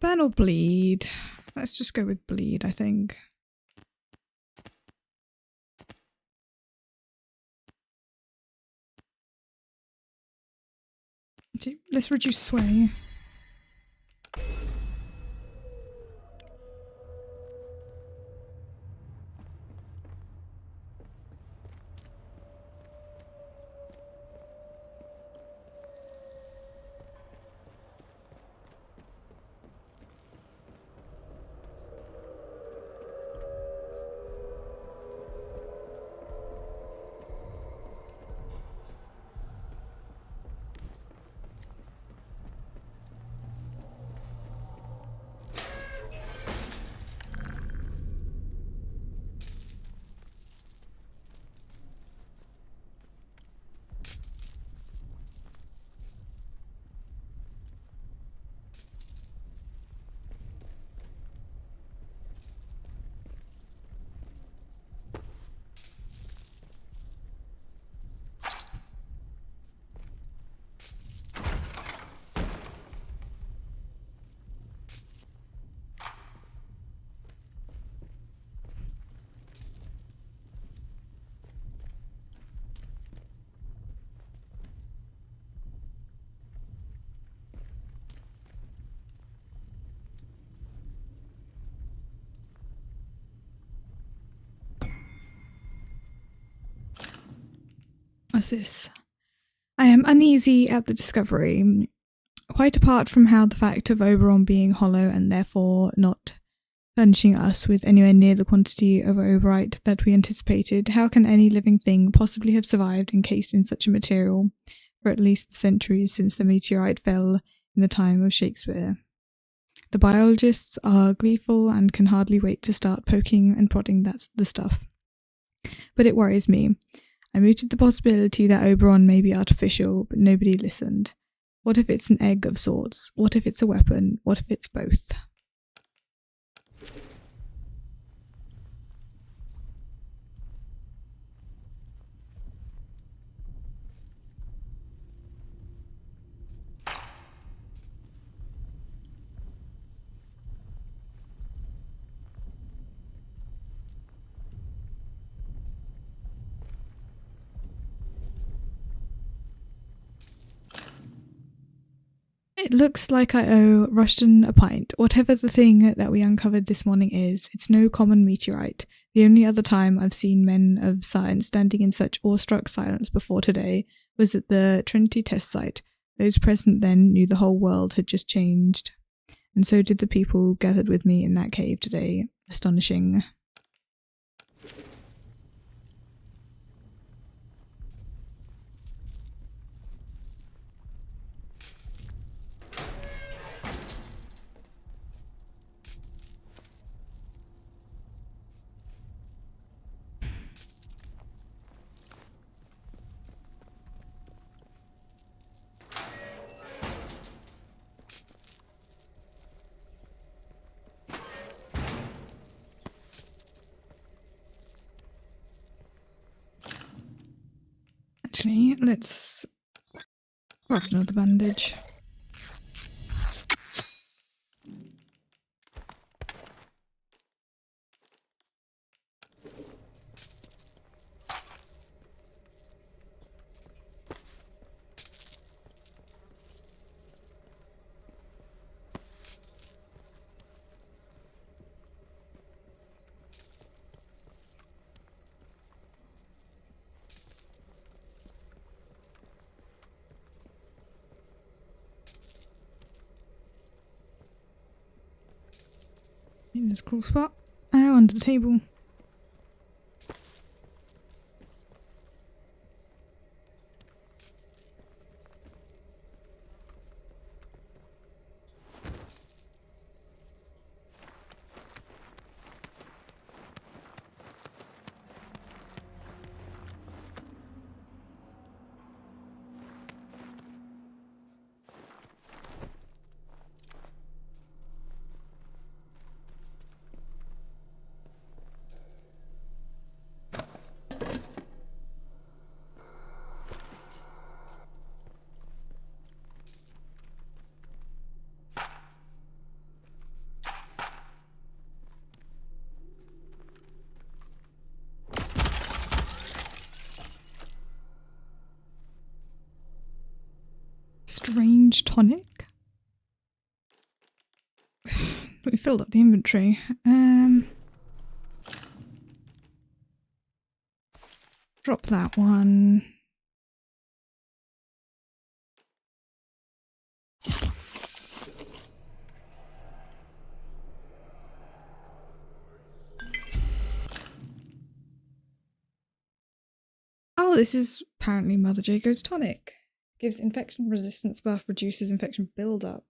Burn or bleed? Let's just go with bleed, I think. Let's reduce sway. What's this? I am uneasy at the discovery. Quite apart from how the fact of Oberon being hollow and therefore not furnishing us with anywhere near the quantity of oberite that we anticipated, how can any living thing possibly have survived encased in such a material for at least the centuries since the meteorite fell in the time of Shakespeare? The biologists are gleeful and can hardly wait to start poking and prodding the stuff. But it worries me. I mooted the possibility that Oberon may be artificial, but nobody listened. What if it's an egg of sorts? What if it's a weapon? What if it's both? It looks like I owe Rushton a pint. Whatever the thing that we uncovered this morning is, it's no common meteorite. The only other time I've seen men of science standing in such awestruck silence before today was at the Trinity test site. Those present then knew the whole world had just changed. And so did the people gathered with me in that cave today. Astonishing. Actually, let's craft another bandage. In this cool spot. Oh, under the table. Strange tonic. We filled up the inventory. Drop that one. Oh, this is apparently Mother Jago's tonic. Gives infection resistance buff, reduces infection buildup.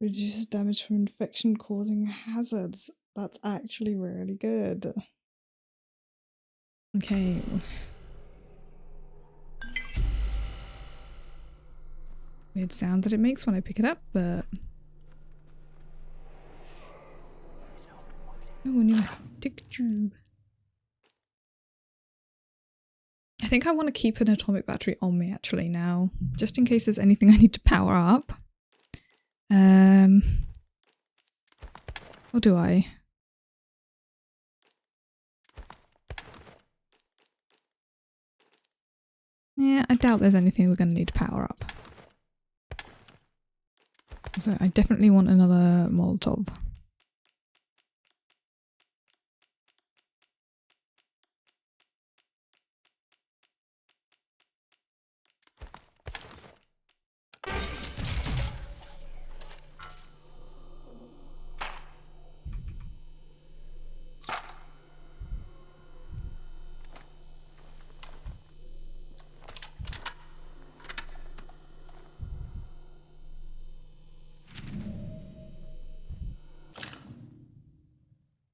Reduces damage from infection causing hazards. That's actually really good. Okay. Weird sound that it makes when I pick it up, but... Oh, a new tick tube. I think I want to keep an atomic battery on me actually now, just in case there's anything I need to power up. Or do I? Yeah, I doubt there's anything we're going to need to power up. So I definitely want another Molotov.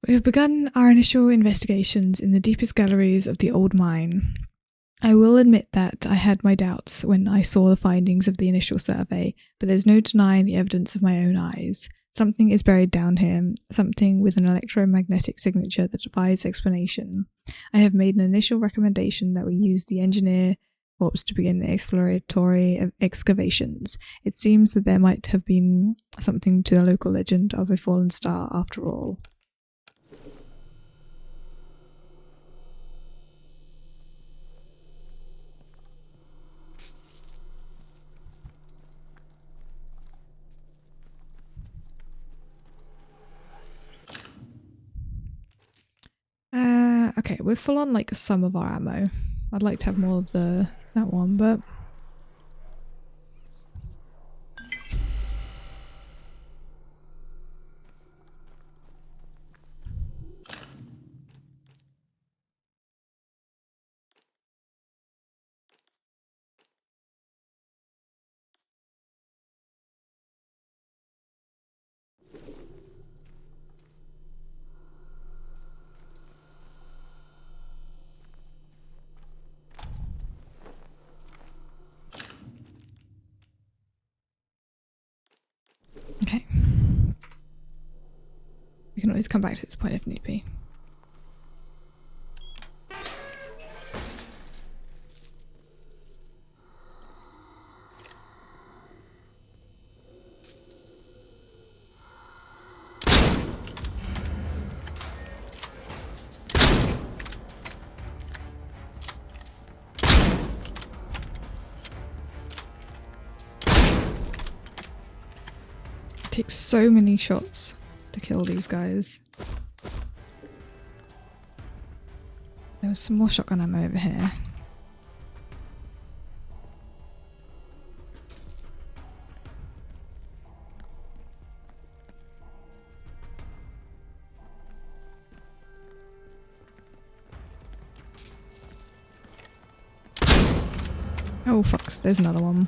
We have begun our initial investigations in the deepest galleries of the old mine. I will admit that I had my doubts when I saw the findings of the initial survey, but there's no denying the evidence of my own eyes. Something is buried down here, something with an electromagnetic signature that defies explanation. I have made an initial recommendation that we use the engineer corps to begin exploratory excavations. It seems that there might have been something to the local legend of a fallen star after all. Okay, we're full on like some of our ammo. I'd like to have more of that one, but okay. We can always come back to this point if need be. takes so many shots to kill these guys. There was some more shotgun ammo over here. Oh fuck, there's another one.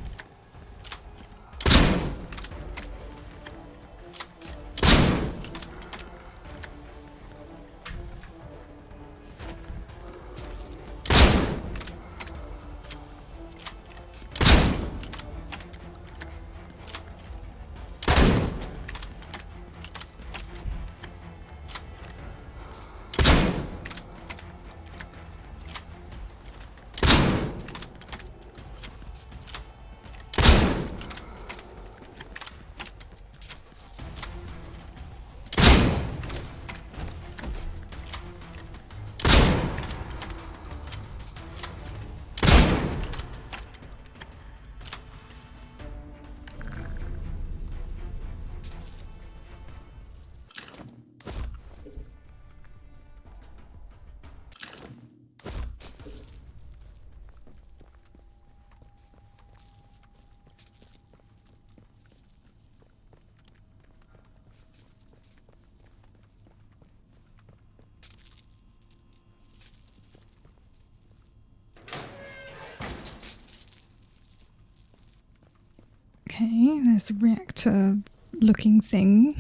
Okay, there's a reactor looking thing.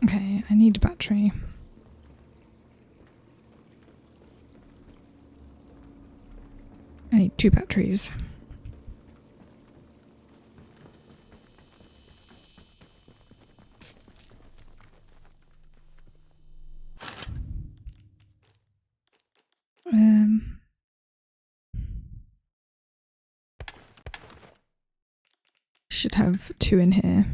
Okay, I need a battery. I need 2 batteries. Should have 2 in here.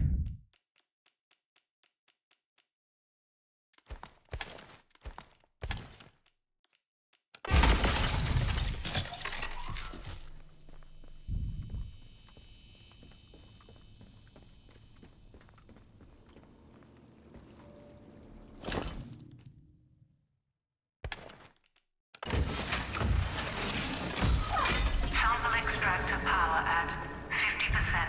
Sample extractor power at 50%.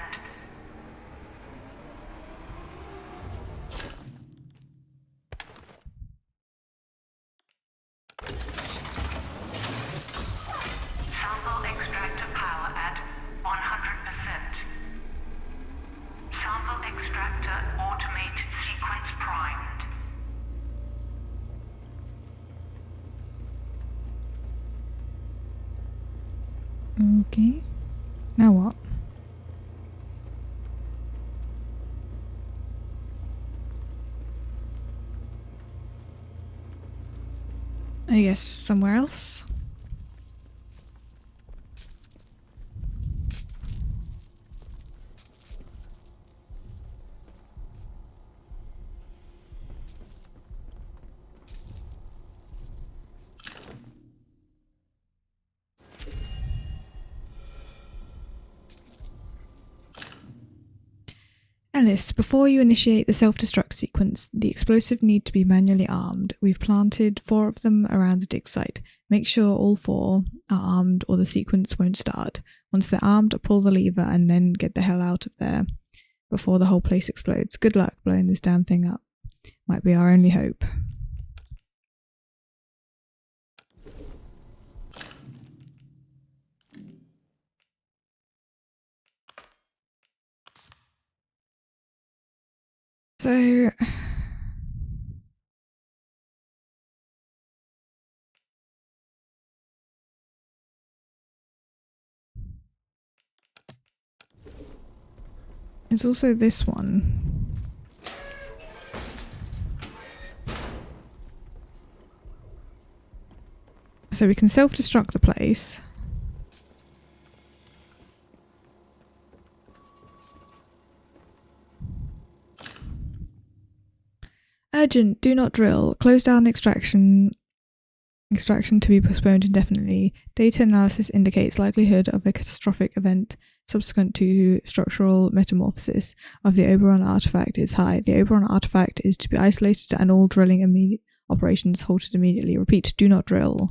Sample extractor power at 100%. Sample extractor automated sequence primed. Okay. Now what? I guess somewhere else. Alice, before you initiate the self-destruct sequence, the explosive need to be manually armed. We've planted 4 of them around the dig site. Make sure all 4 are armed or the sequence won't start. Once they're armed, pull the lever and then get the hell out of there before the whole place explodes. Good luck blowing this damn thing up. Might be our only hope. So There's also this one. So we can self-destruct the place. Urgent, do not drill. Close down extraction to be postponed indefinitely. Data analysis indicates likelihood of a catastrophic event subsequent to structural metamorphosis of the Oberon artifact is high. The Oberon artifact is to be isolated and all drilling operations halted immediately. Repeat, do not drill.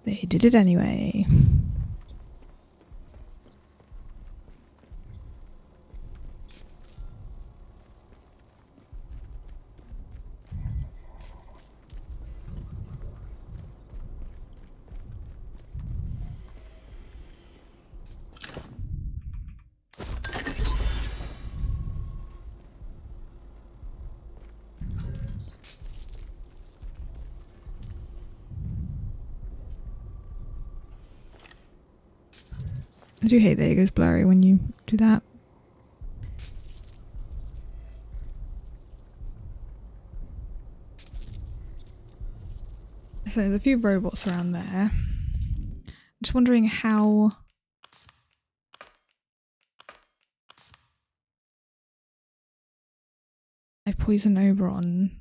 They did it anyway. I do hate that it goes blurry when you do that. So there's a few robots around there. I'm just wondering how... I poison Oberon.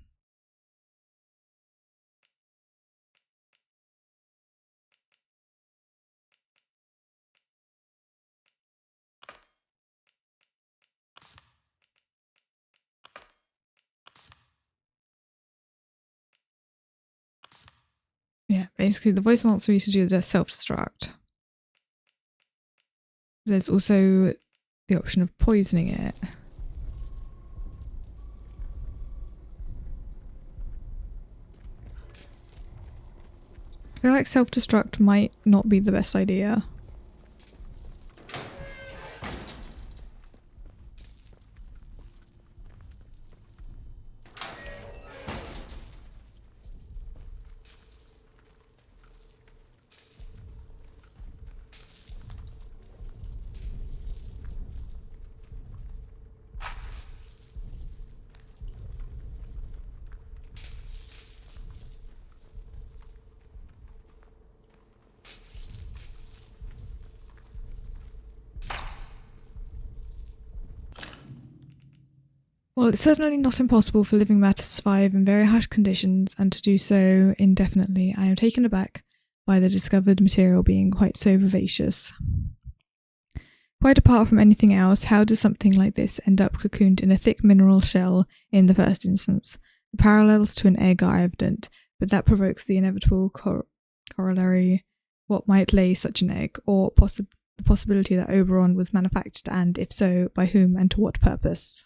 Yeah, basically the voice monster used to do the self-destruct. There's also the option of poisoning it. I feel like self-destruct might not be the best idea. Well, it's certainly not impossible for living matter to survive in very harsh conditions and to do so indefinitely. I am taken aback by the discovered material being quite so vivacious. Quite apart from anything else, how does something like this end up cocooned in a thick mineral shell in the first instance? The parallels to an egg are evident, but that provokes the inevitable corollary: what might lay such an egg, or the possibility that Oberon was manufactured, and if so, by whom and to what purpose?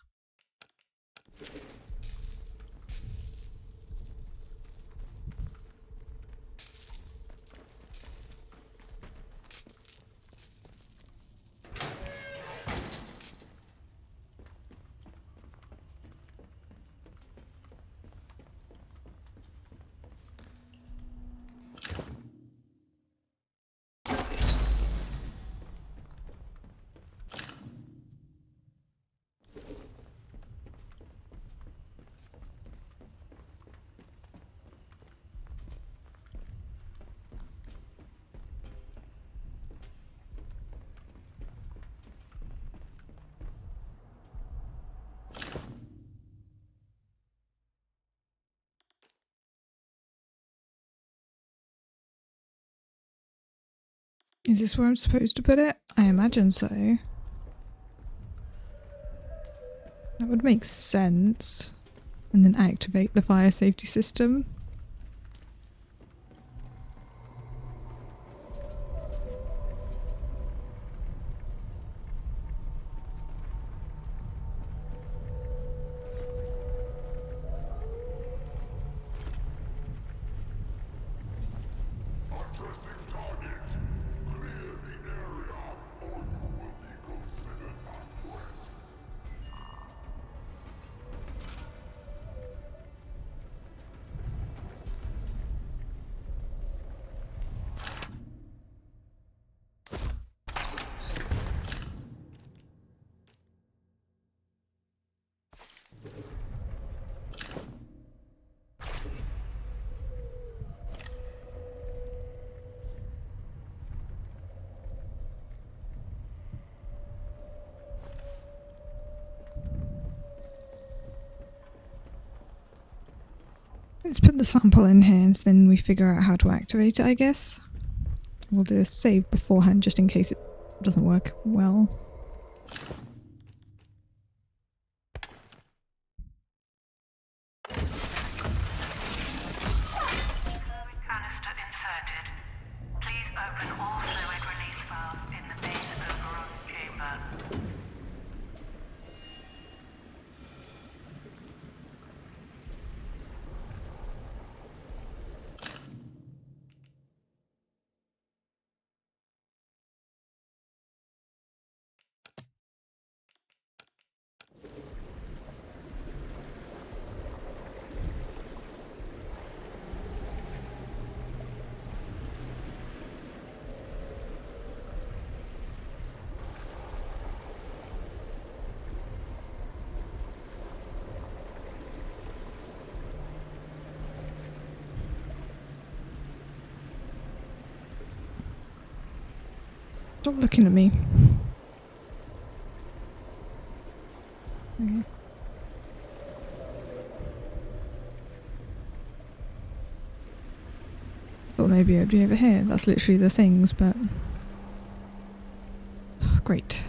Is this where I'm supposed to put it? I imagine so. That would make sense. And then activate the fire safety system. Let's put the sample in here and then we figure out how to activate it, I guess. We'll do a save beforehand just in case it doesn't work well. Canister inserted. Please open all fluid release valves in the base Oberon chamber. Stop looking at me. Okay. Thought maybe it'd be over here. That's literally the things, but... Oh, great.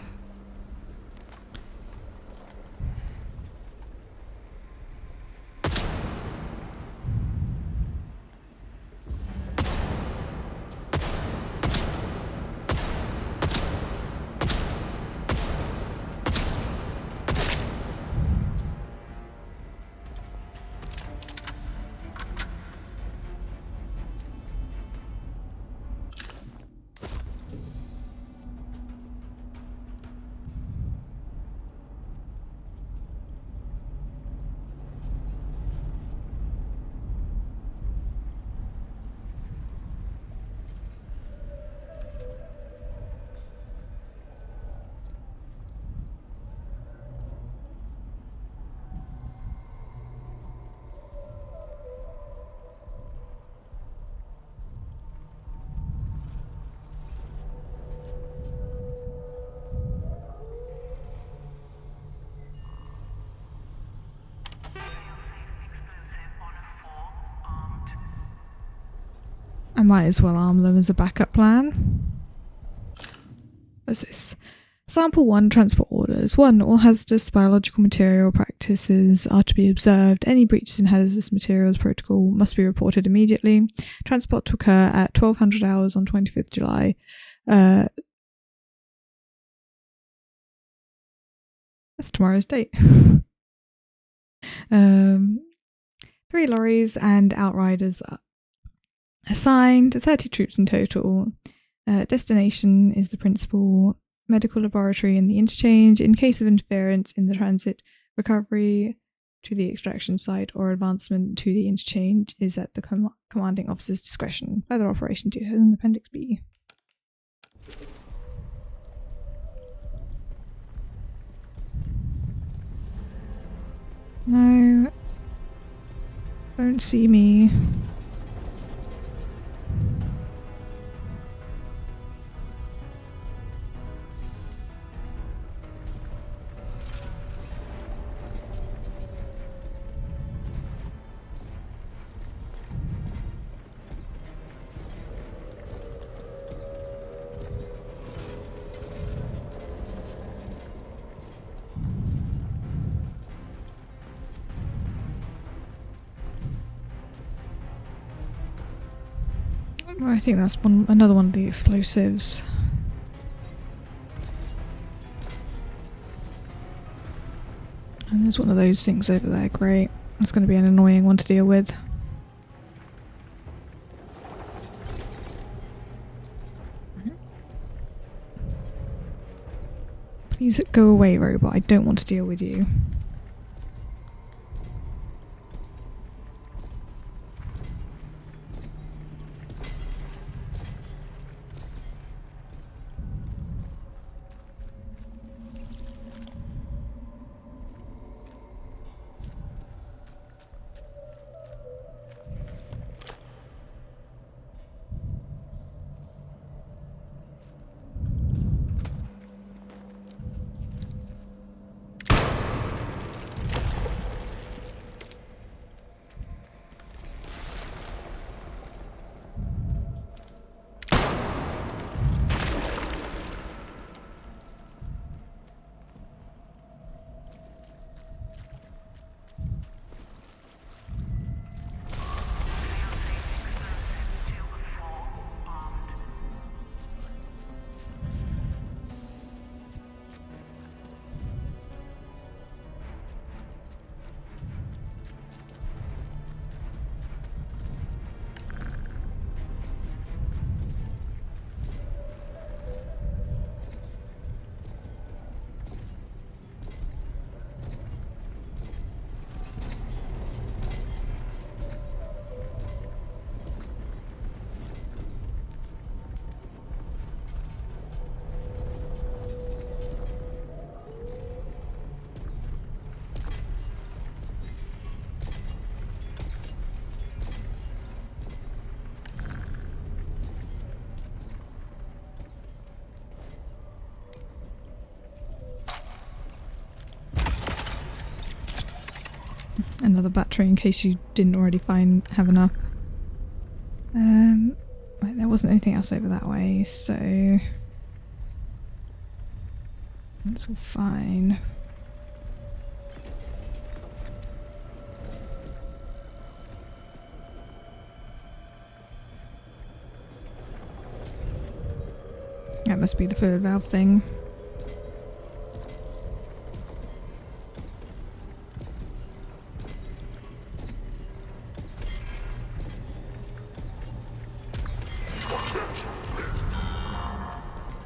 I might as well arm them as a backup plan. What's this? Sample 1 transport orders. 1. All hazardous biological material practices are to be observed. Any breaches in hazardous materials protocol must be reported immediately. Transport to occur at 1200 hours on 25th July. That's tomorrow's date. 3 lorries and outriders assigned, 30 troops in total. Destination is the principal medical laboratory in the interchange. In case of interference in the transit, recovery to the extraction site or advancement to the interchange is at the commanding officer's discretion. Further operation details in Appendix B. No. Don't see me. I think that's another one of the explosives. And there's one of those things over there, great. That's going to be an annoying one to deal with. Please go away, robot. I don't want to deal with you. Another battery in case you didn't already have enough. Right, there wasn't anything else over that way, so that's all fine. That must be the fluid valve thing.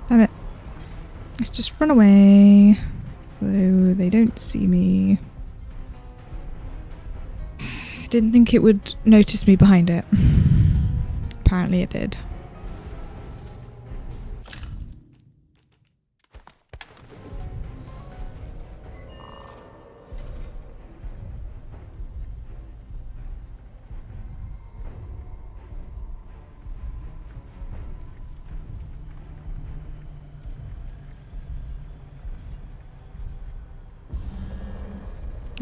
Damn it. Let's just run away so they don't see me. I didn't think it would notice me behind it. Apparently it did.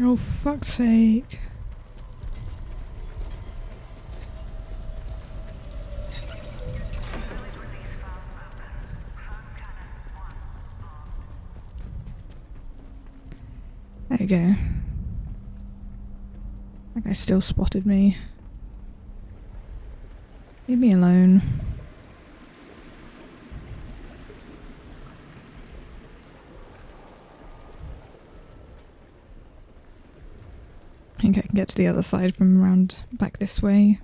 Oh, fuck's sake. There we go. That guy still spotted me. Leave me alone. I think I can get to the other side from around back this way.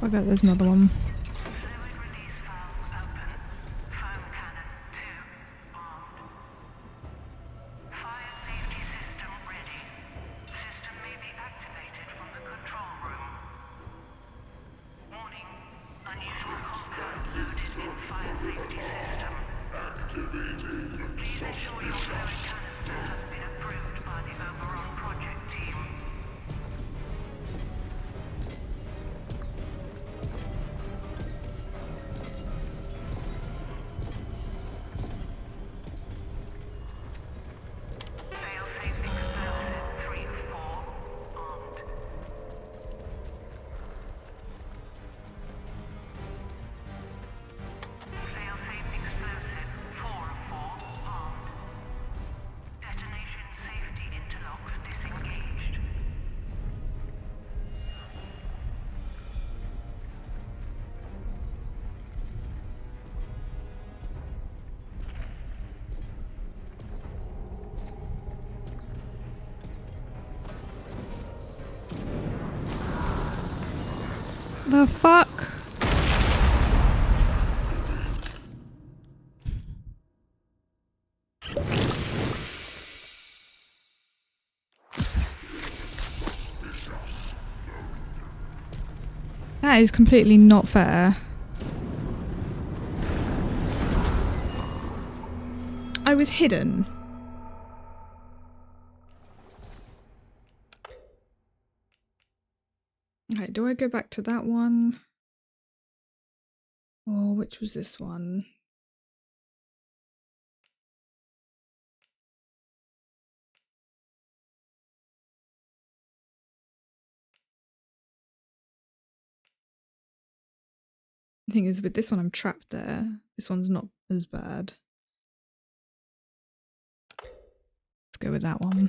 I bet there's another one. Please ensure your fluid canister has been approved by the Oberon project team. Failsafe explosive 3 of 4 armed. Failsafe explosive 4 of 4 armed. Detonation safety interlocks disengaged. The fuck? That is completely not fair. I was hidden. Okay, do I go back to that one? Or which was this one? The thing is, with this one, I'm trapped there. This one's not as bad. Let's go with that one.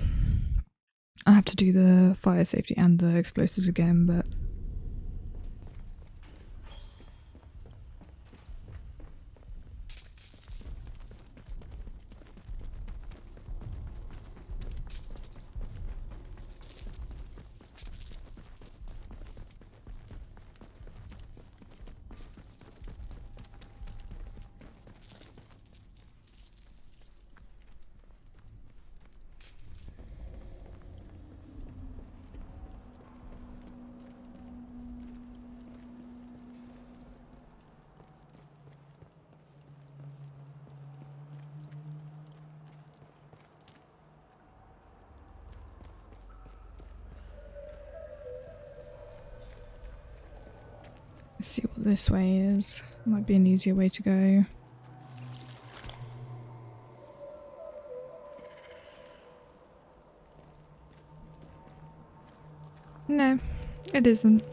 I have to do the fire safety and the explosives again, but... Let's see what this way is. Might be an easier way to go. No, it isn't.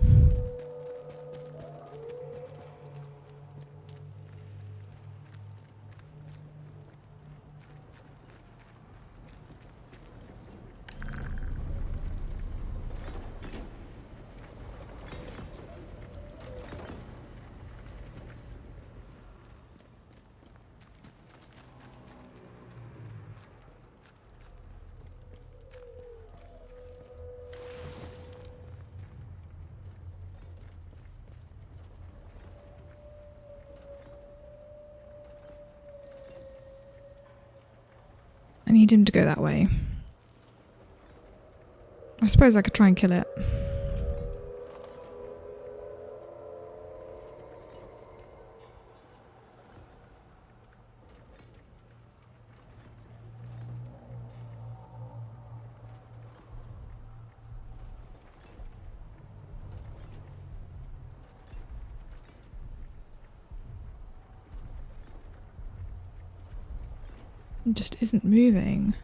I need him to go that way. I suppose I could try and kill it. It just isn't moving.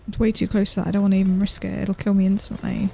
It's way too close to that. I don't want to even risk it. It'll kill me instantly.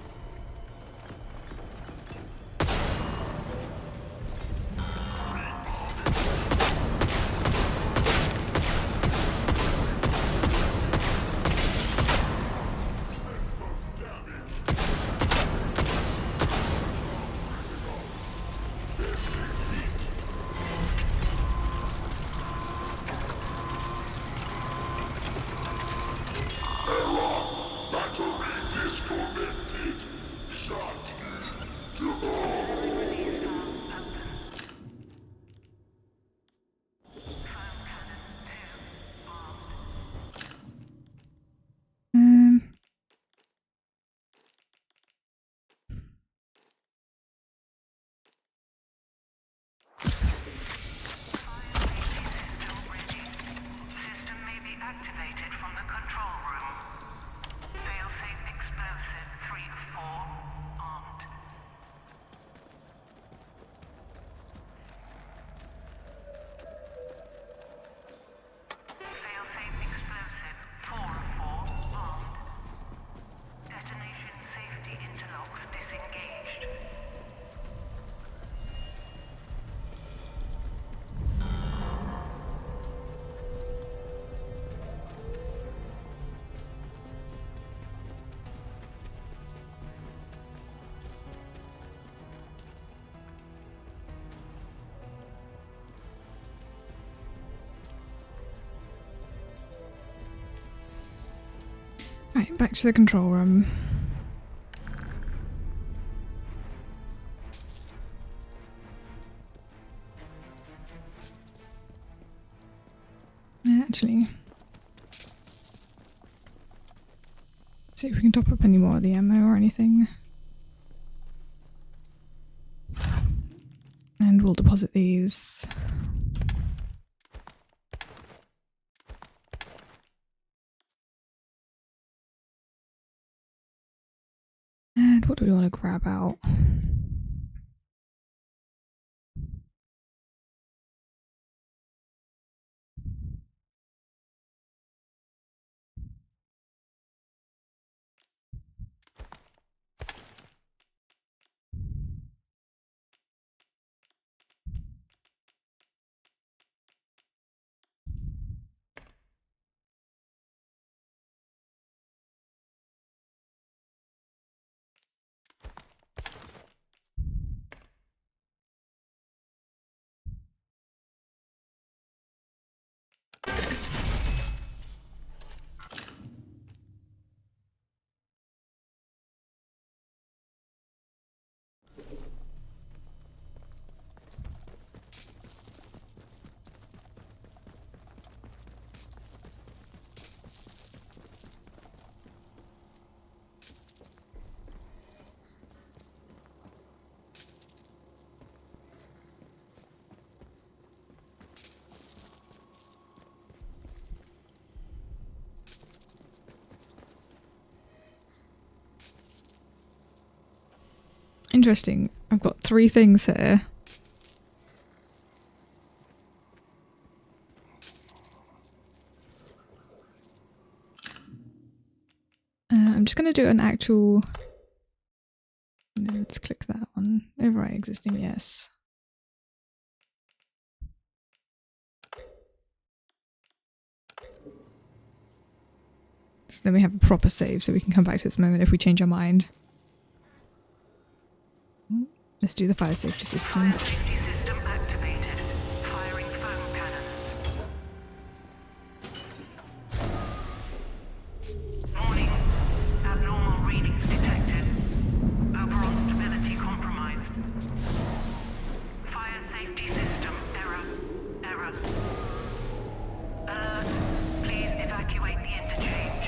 Right, back to the control room. Actually, see if we can top up any more of the ammo or anything. And we'll deposit these. And what do we want to grab out? Interesting. I've got 3 things here. I'm just going to do an actual... Let's click that one. Overwrite existing, yes. So then we have a proper save so we can come back to this moment if we change our mind. Let's do the fire safety system. Fire safety system activated. Firing foam cannons. Warning. Abnormal readings detected. Oberon stability compromised. Fire safety system error. Error. Alert. Please evacuate the interchange.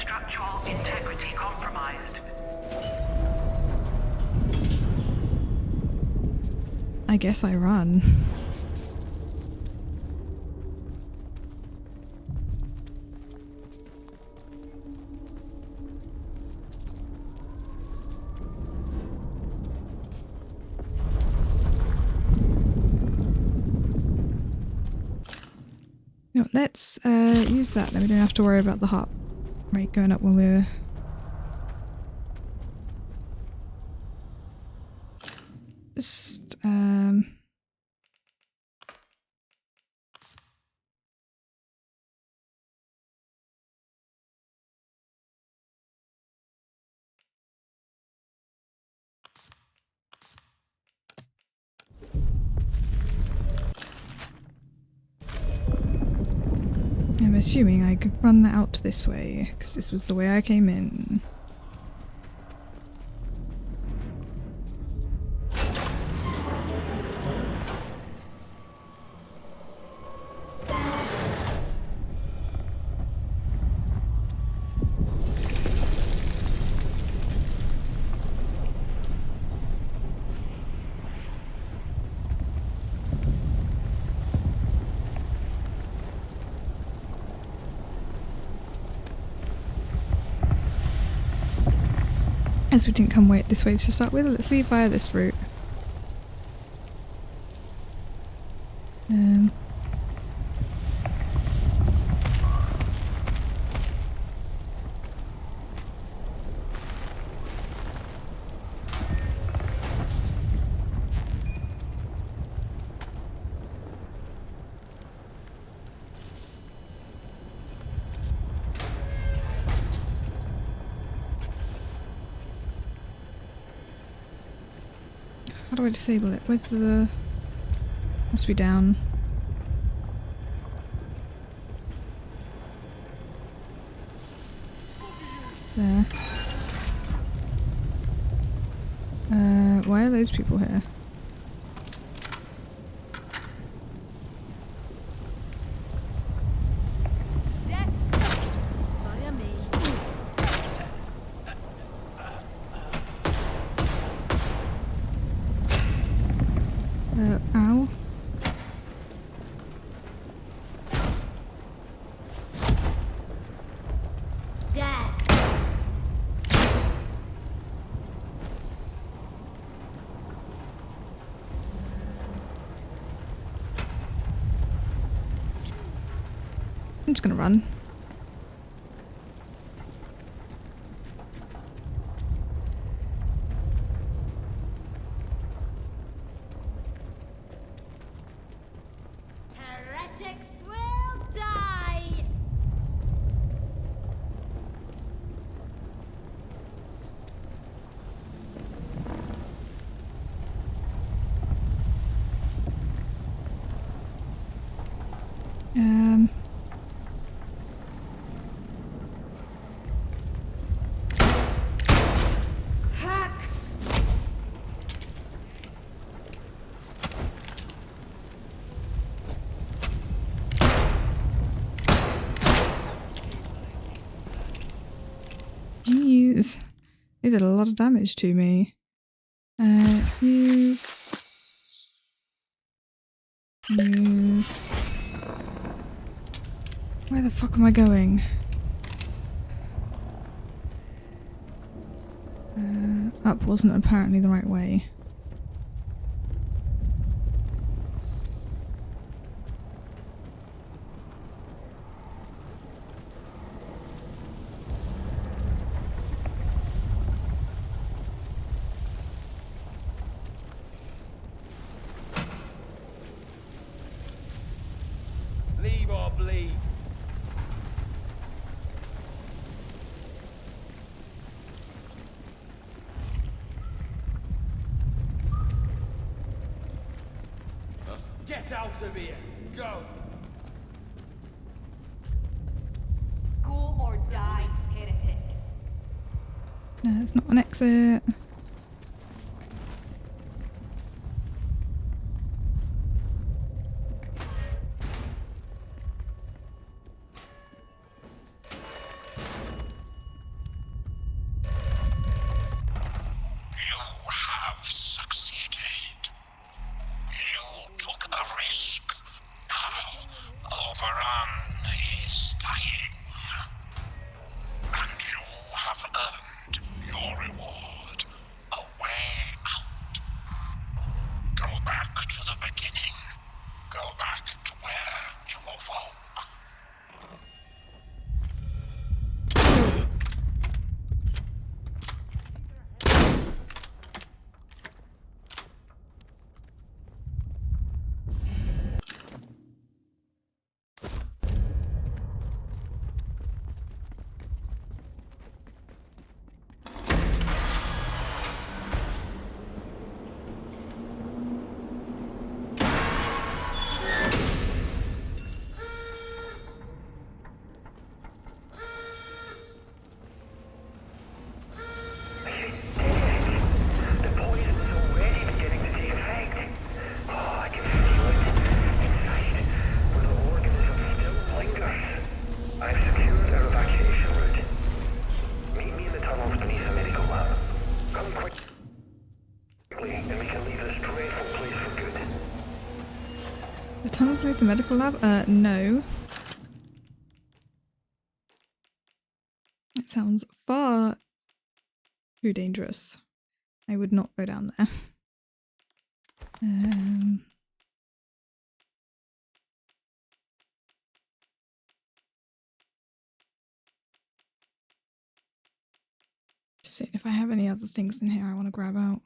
Structural integrity compromised. I guess I run. You know, let's use that, then we don't have to worry about the heart rate going up when we're... Just, I'm assuming I could run that out this way, because this was the way I came in. As we didn't come this way to start with, let's leave via this route. How do I disable it? Where's the... Must be down. There. Why are those people here? Fire me. Ow. Death. just gonna run. Heretics will die! Um. Hack! Jeez. They did a lot of damage to me. Use. Where the fuck am I going? Up wasn't apparently the right way. Leave or bleed. Get out of here! Go! Go or die, heretic. No, it's not an exit. You have succeeded. You took a risk. Now, Oberon is dying. And you have earned your reward. A way out. Go back to the beginning. Go back to where you awoke. The poison's already beginning to take effect. Oh, I can feel it inside, where the organism still lingers. I've secured our evacuation route. Meet me in the tunnels beneath the medical lab. Come quickly, and we can leave this dreadful place for good. The tunnel beneath the medical lab? No. That sounds far too dangerous. I would not go down there. Just seeing if I have any other things in here I want to grab out.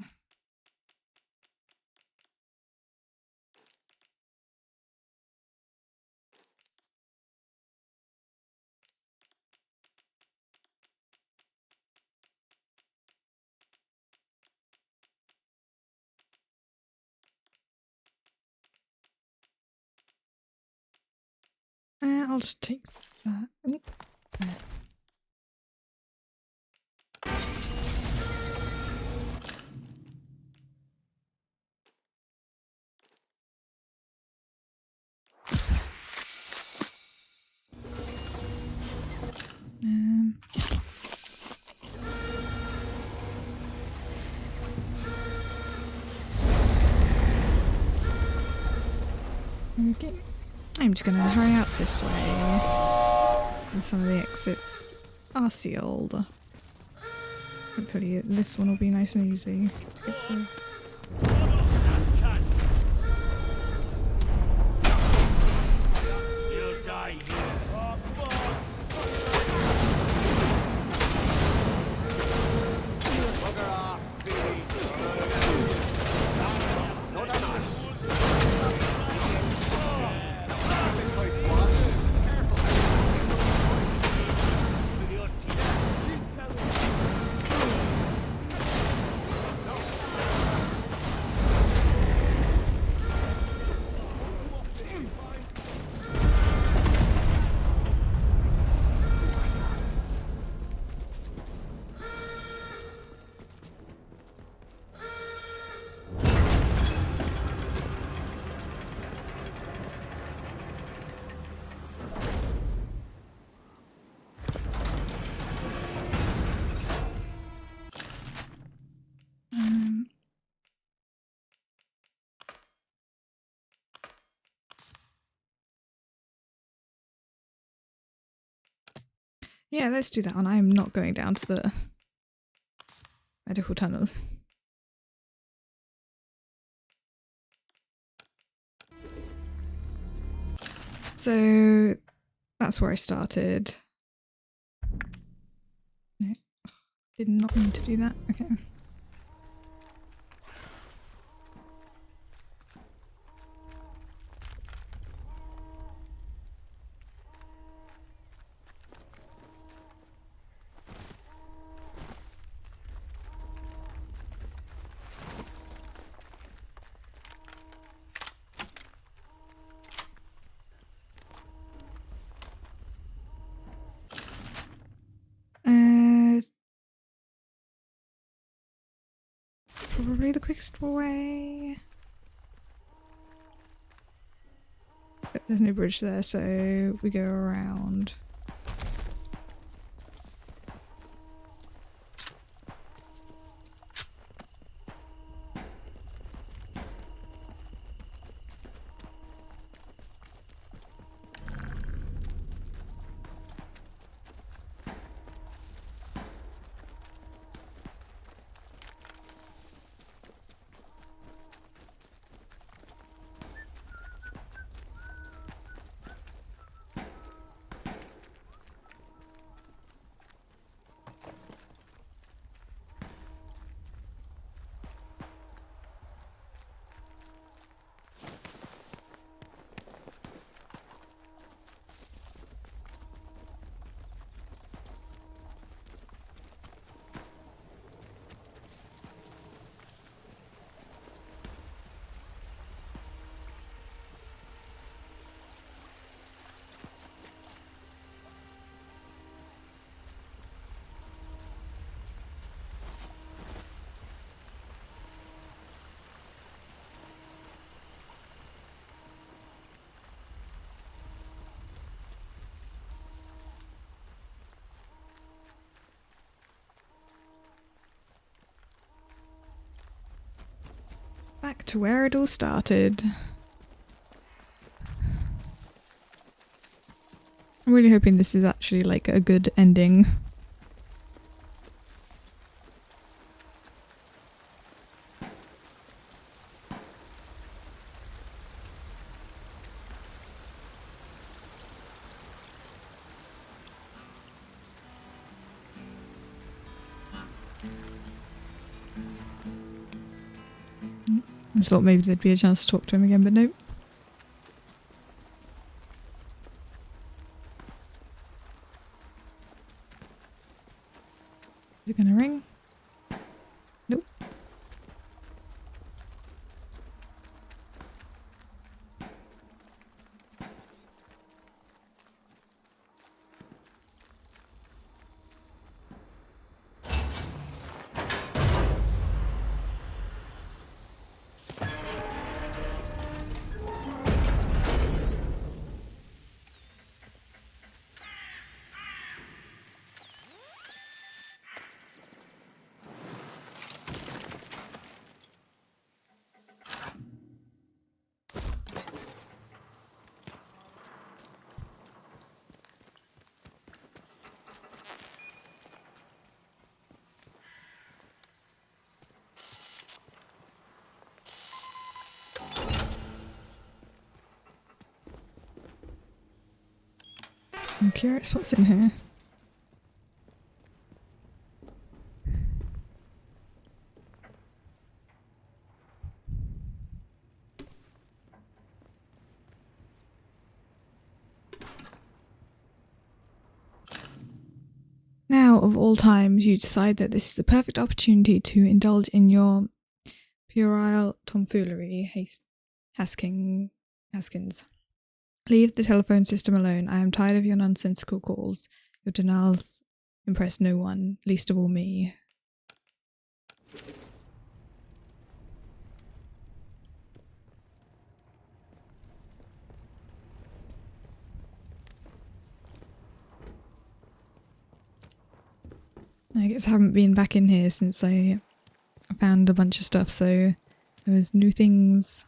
I'll just take that. Oop. There. Okay. I'm just gonna hurry out this way. And some of the exits are sealed. Hopefully this one will be nice and easy to get through. You'll die here. Yeah, let's do that one. I'm not going down to the medical tunnel. So that's where I started. No, did not mean to do that. Okay. Probably the quickest way. But there's no bridge there, so we go around. Back to where it all started. I'm really hoping this is actually like a good ending. I thought maybe there'd be a chance to talk to him again, but nope. Is it gonna ring? Nope. I'm curious what's in here. Now, of all times, you decide that this is the perfect opportunity to indulge in your puerile tomfoolery, Haskins. Leave the telephone system alone. I am tired of your nonsensical calls. Your denials impress no one, least of all me. I guess I haven't been back in here since I found a bunch of stuff, so there was new things.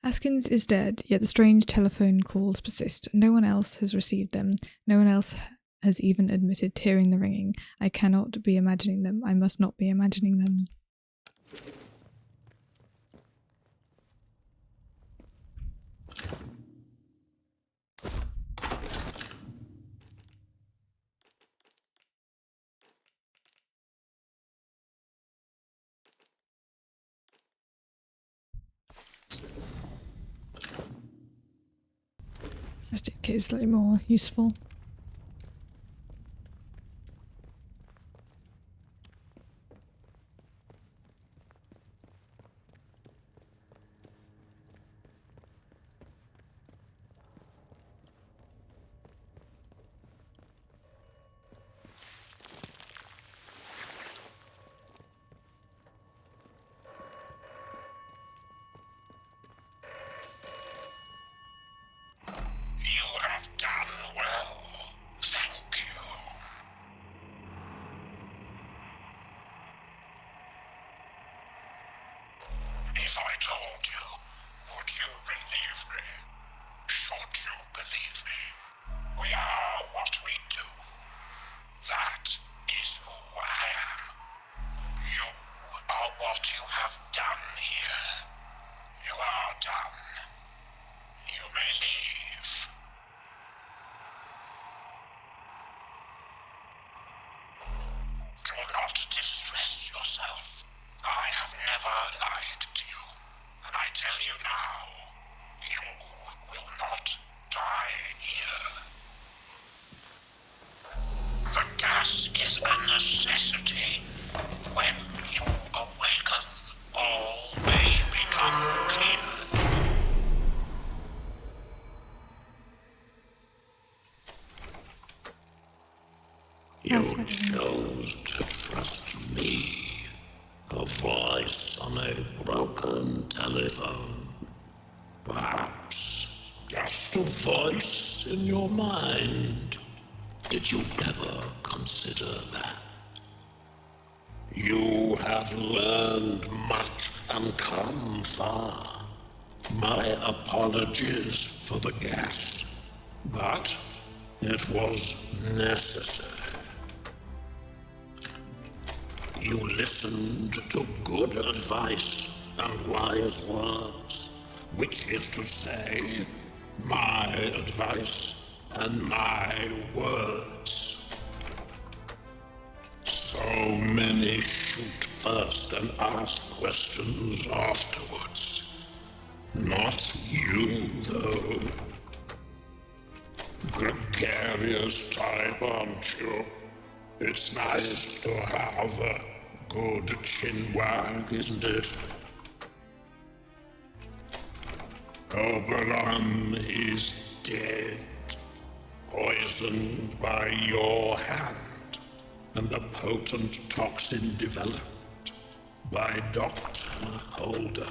Haskins is dead, yet the strange telephone calls persist. No one else has received them. No one else has even admitted to hearing the ringing. I cannot be imagining them. I must not be imagining them. First aid kit is slightly more useful. You have done well. Thank you. If I told you, would you believe me? Should you believe me? We are what we do. That is who I am. You are what you have done here. You are done. You may leave. Do not distress yourself. I have never lied to you. And I tell you now, you will not die here. The gas is a necessity. When you awaken, all may become clear. You chose to trust me, a voice on a broken telephone. Perhaps just a voice in your mind. Did you ever consider that? You have learned much and come far. My apologies for the gas, but it was necessary. You listened to good advice and wise words, which is to say, my advice and my words. So many shoot first and ask questions afterwards. Not you, though. Gregarious type, aren't you? It's nice to have a good chinwag, isn't it? Oberon is dead, poisoned by your hand, and a potent toxin developed by Dr. Holder.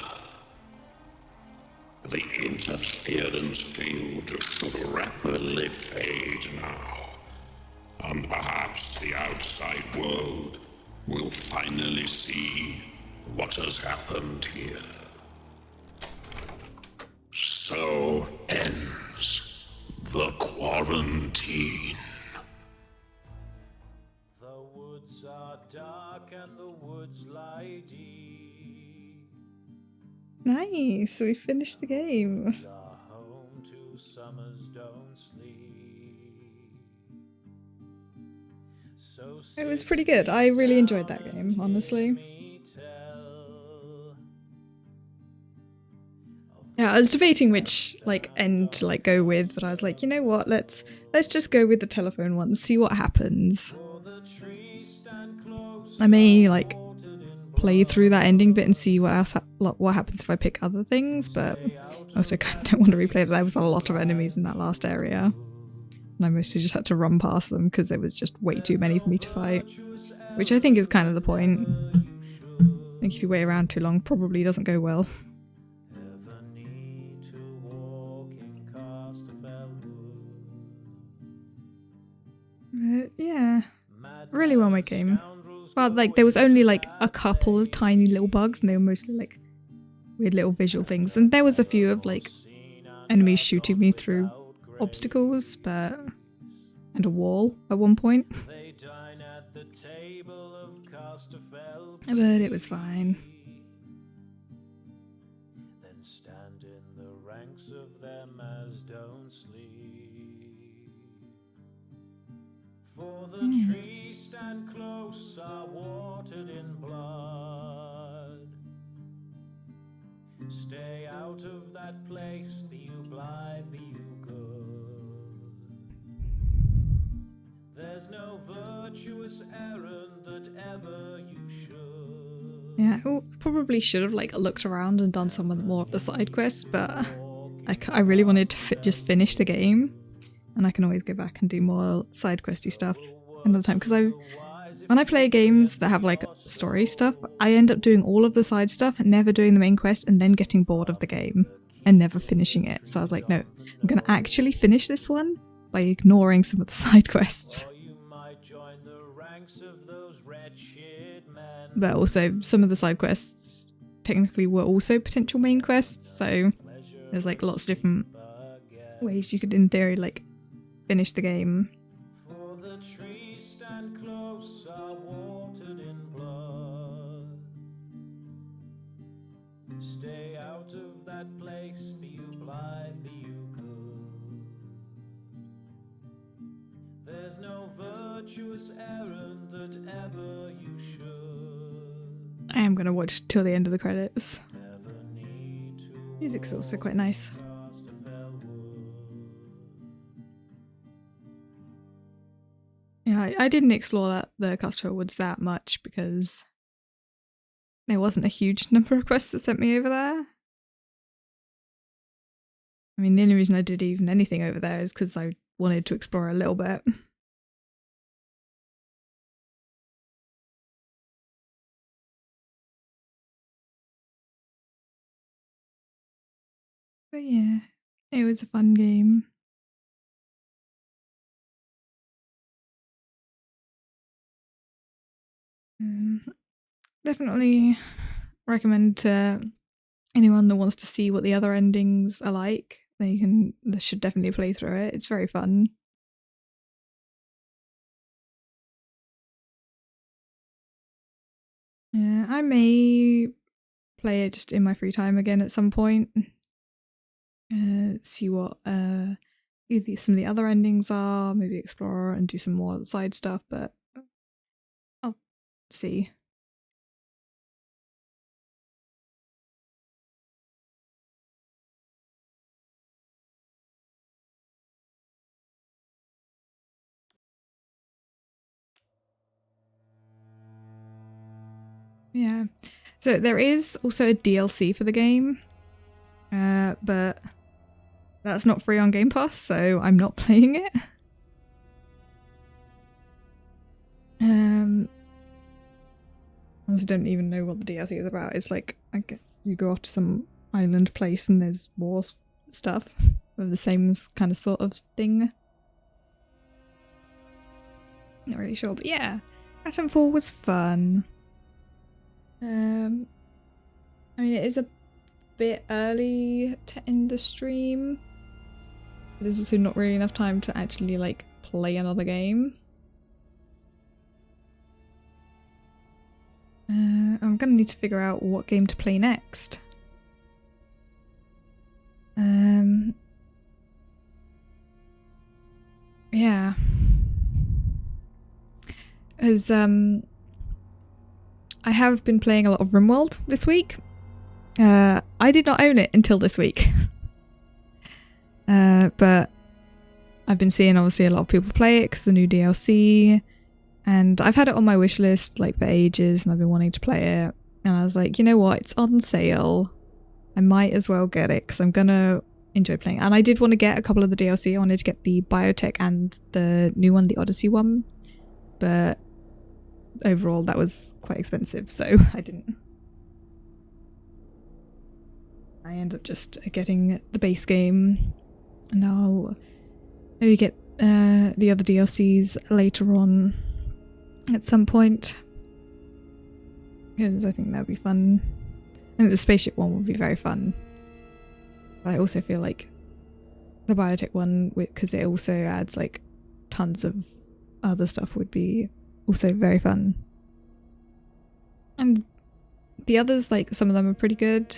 The interference field should rapidly fade now, and perhaps the outside world will finally see what has happened here. So ends the quarantine. The woods are dark and the woods lie deep. Nice, we finished the game. Are home to summers don't sleep. So It was pretty good. I really enjoyed that game, honestly. Yeah, I was debating which end to go with, but I was like, you know what? Let's just go with the telephone one, see what happens. I may play through that ending bit and see what else what happens if I pick other things, but I also kind of don't want to replay that. There was a lot of enemies in that last area, and I mostly just had to run past them because there was just way too many for me to fight, which I think is kind of the point. I think if you wait around too long, probably doesn't go well. Yeah, really well made game. But there was only a couple of tiny little bugs, and they were mostly weird little visual things. And there was a few of like enemies shooting me through obstacles, and a wall at one point. They dine at the table of Casterfell, But it was fine. then stand in the ranks of them as don't sleep. For the trees stand close, are watered in blood. Stay out of that place, be you blithe, be you good. There's no virtuous errand that ever you should. Yeah, I probably should have like looked around and done some of the more of the side quests, but I really wanted to just finish the game, and I can always go back and do more side questy stuff another time, because when I play games that have like story stuff, I end up doing all of the side stuff, never doing the main quest, and then getting bored of the game and never finishing it. So I was like, no, I'm gonna actually finish this one by ignoring some of the side quests. But also, some of the side quests technically were also potential main quests, so there's like lots of different ways you could, in theory, like finish the game. For the trees stand close, are watered in blood. Stay out of that place, be you blithe, be you good. There's no virtuous errand that ever you should. I am gonna watch till the end of the credits. Music's also quite nice. Yeah, I didn't explore the Casterfell Woods that much because there wasn't a huge number of quests that sent me over there. I mean, the only reason I did even anything over there is because I wanted to explore a little bit. But yeah, it was a fun game. Definitely recommend to anyone that wants to see what the other endings are like. They should definitely play through it. It's very fun. Yeah, I may play it just in my free time again at some point. See what either some of the other endings are, maybe explore and do some more side stuff, but I'll see. Yeah, so there is also a DLC for the game, but that's not free on Game Pass, so I'm not playing it. Honestly, don't even know what the DLC is about. It's like, I guess you go off to some island place and there's war stuff of the same kind of sort of thing. Not really sure, but yeah, Atomfall was fun. I mean, it is a bit early to end the stream. There's also not really enough time to actually like play another game. I'm gonna need to figure out what game to play next. Yeah. As I have been playing a lot of RimWorld this week. I did not own it until this week. But I've been seeing obviously a lot of people play it because the new DLC, and I've had it on my wish list like for ages and I've been wanting to play it, and I was like, you know what, it's on sale, I might as well get it because I'm gonna enjoy playing it. And I did want to get a couple of the DLC. I wanted to get the Biotech and the new one, the Odyssey one, but overall that was quite expensive, so I didn't. I end up just getting the base game, and I'll maybe get the other DLCs later on at some point, because I think that would be fun. think the spaceship one would be very fun. But I also feel like the biotech one, because it also adds like tons of other stuff, would be also very fun. And the others, like some of them are pretty good,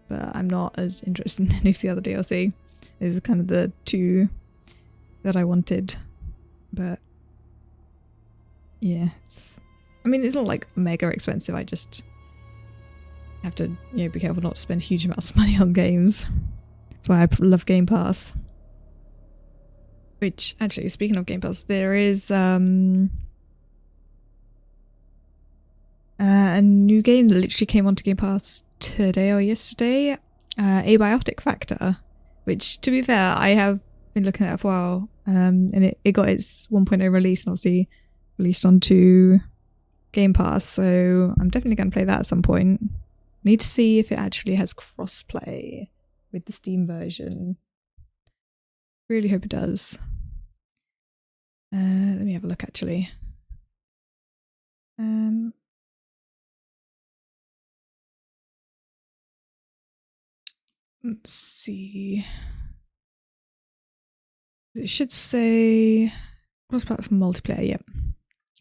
but I'm not as interested in any of the other DLC. Those are kind of the two that I wanted. But yeah, it's not like mega expensive. I just have to, be careful not to spend huge amounts of money on games. That's why I love Game Pass. Which, actually, speaking of Game Pass, there is a new game that literally came onto Game Pass today or yesterday, Abiotic Factor, which, to be fair, I have been looking at it for a while, and it got its 1.0 release and obviously released onto Game Pass, so I'm definitely going to play that at some point. Need to see if it actually has crossplay with the Steam version. Really hope it does. Let me have a look actually. Let's see. It should say cross-platform multiplayer. Yep,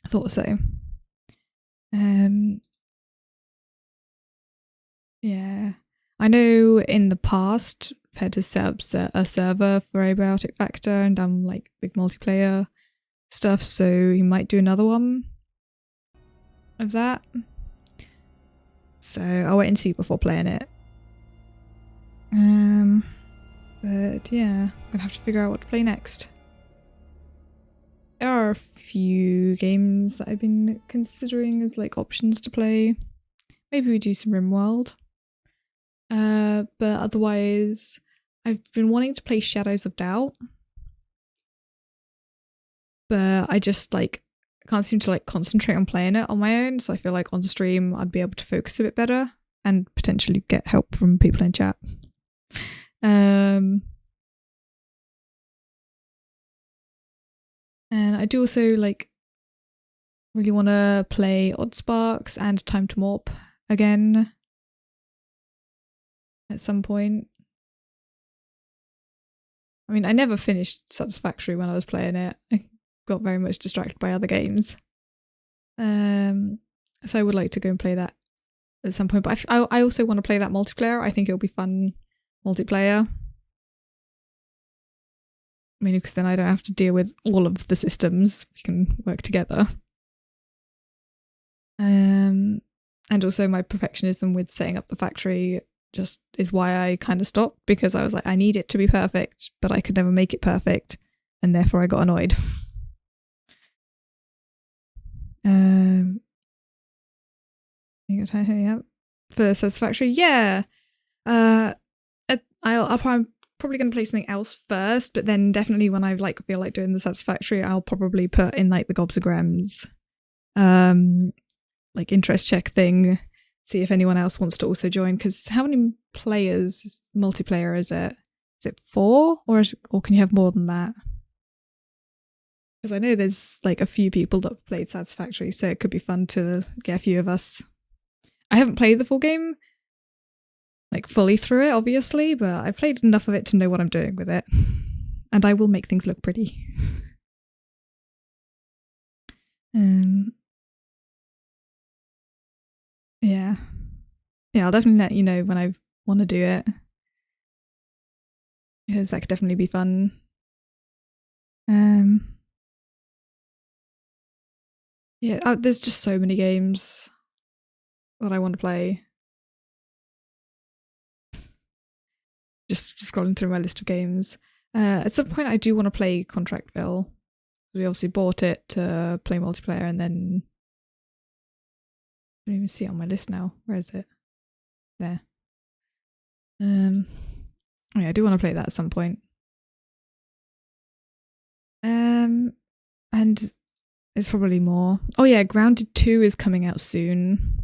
I thought so. Yeah, I know in the past Ped has set up a server for Abiotic Factor and done like big multiplayer stuff, so he might do another one of that. So I'll wait and see before playing it. But yeah, I'm gonna have to figure out what to play next. There are a few games that I've been considering as like options to play. Maybe we do some RimWorld. But otherwise, I've been wanting to play Shadows of Doubt. But I just like can't seem to like concentrate on playing it on my own, so I feel like on stream I'd be able to focus a bit better and potentially get help from people in chat. And I do also like really want to play Oddsparks and Time to Morp again at some point. I mean, I never finished Satisfactory when I was playing it. I got very much distracted by other games. So I would like to go and play that at some point. But I also want to play that multiplayer. I think it'll be fun multiplayer. I mean, because then I don't have to deal with all of the systems. We can work together. And also my perfectionism with setting up the factory just is why I kind of stopped, because I was like, I need it to be perfect, but I could never make it perfect, and therefore I got annoyed. You got time here, yeah. For Satisfactory, yeah. I'm probably going to play something else first, but then definitely when I like feel like doing the Satisfactory, I'll probably put in like the Gobs of Grems like interest check thing, see if anyone else wants to also join, because how many players multiplayer is it? Is it 4 or can you have more than that? Because I know there's like a few people that have played Satisfactory, so it could be fun to get a few of us. I haven't played the full game, like fully through it, obviously, but I've played enough of it to know what I'm doing with it. And I will make things look pretty. Yeah. Yeah, I'll definitely let you know when I want to do it. Because that could definitely be fun. Yeah, there's just so many games that I want to play. Just scrolling through my list of games. At some point, I do want to play Contractville. We obviously bought it to play multiplayer, and then I don't even see it on my list now. Where is it? There. Yeah, I do want to play that at some point. And there's probably more. Oh yeah, Grounded 2 is coming out soon.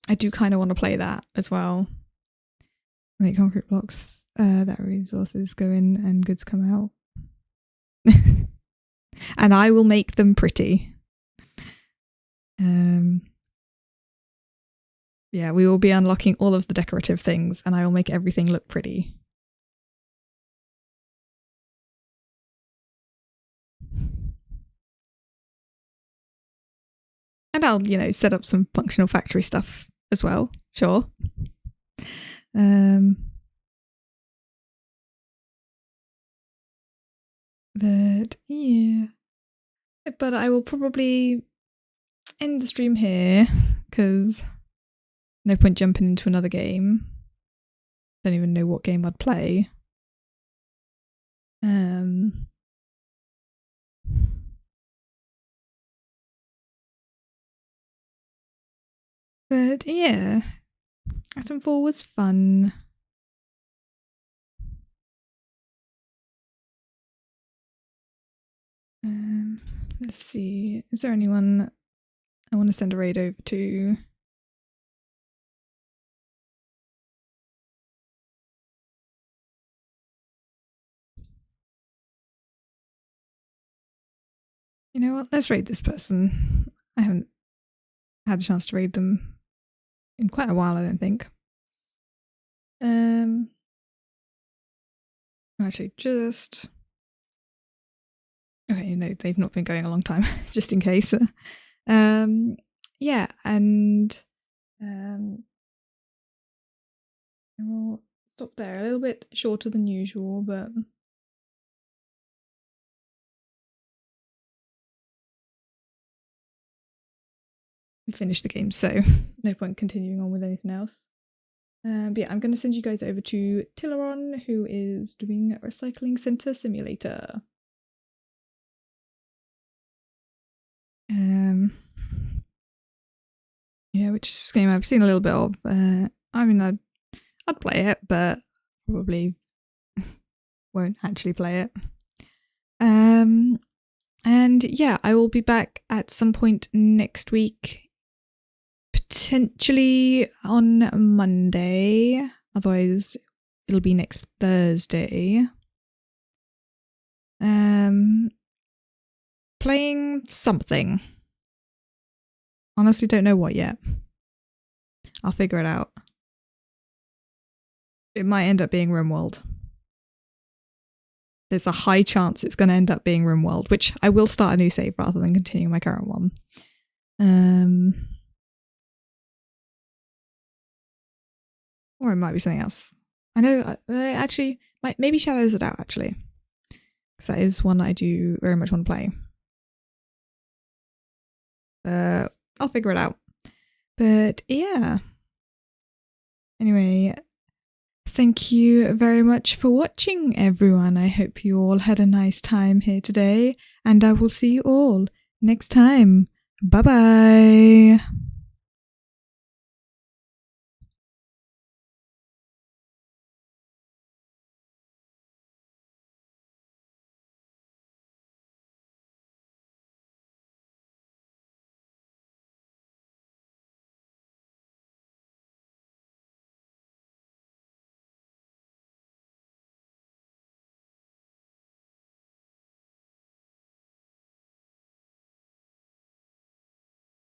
I do kind of want to play that as well. Make concrete blocks that resources go in and goods come out. And I will make them pretty. Yeah, we will be unlocking all of the decorative things, and I will make everything look pretty. And I'll, set up some functional factory stuff as well. Sure. But yeah. But I will probably end the stream here, because no point jumping into another game. Don't even know what game I'd play. But yeah, Atomfall was fun. Let's see, is there anyone I want to send a raid over to? You know what, let's raid this person. I haven't had a chance to raid them in quite a while, I don't think. Actually, just... Okay, no, they've not been going a long time, just in case. Yeah, and we'll stop there. A little bit shorter than usual, but we finished the game, so no point continuing on with anything else. But yeah, I'm going to send you guys over to Tileron, who is doing Recycling Center Simulator. Yeah, which is a game I've seen a little bit of. I mean, I'd play it, but probably won't actually play it. And yeah, I will be back at some point next week, potentially on Monday. Otherwise, it'll be next Thursday. Playing something. Honestly, don't know what yet. I'll figure it out. It might end up being RimWorld. There's a high chance it's going to end up being RimWorld, which I will start a new save rather than continuing my current one. Or it might be something else. I know, actually, maybe Shadows of Doubt, actually. Because that is one I do very much want to play. I'll figure it out. But yeah. Anyway, thank you very much for watching, everyone. I hope you all had a nice time here today, and I will see you all next time. Bye bye.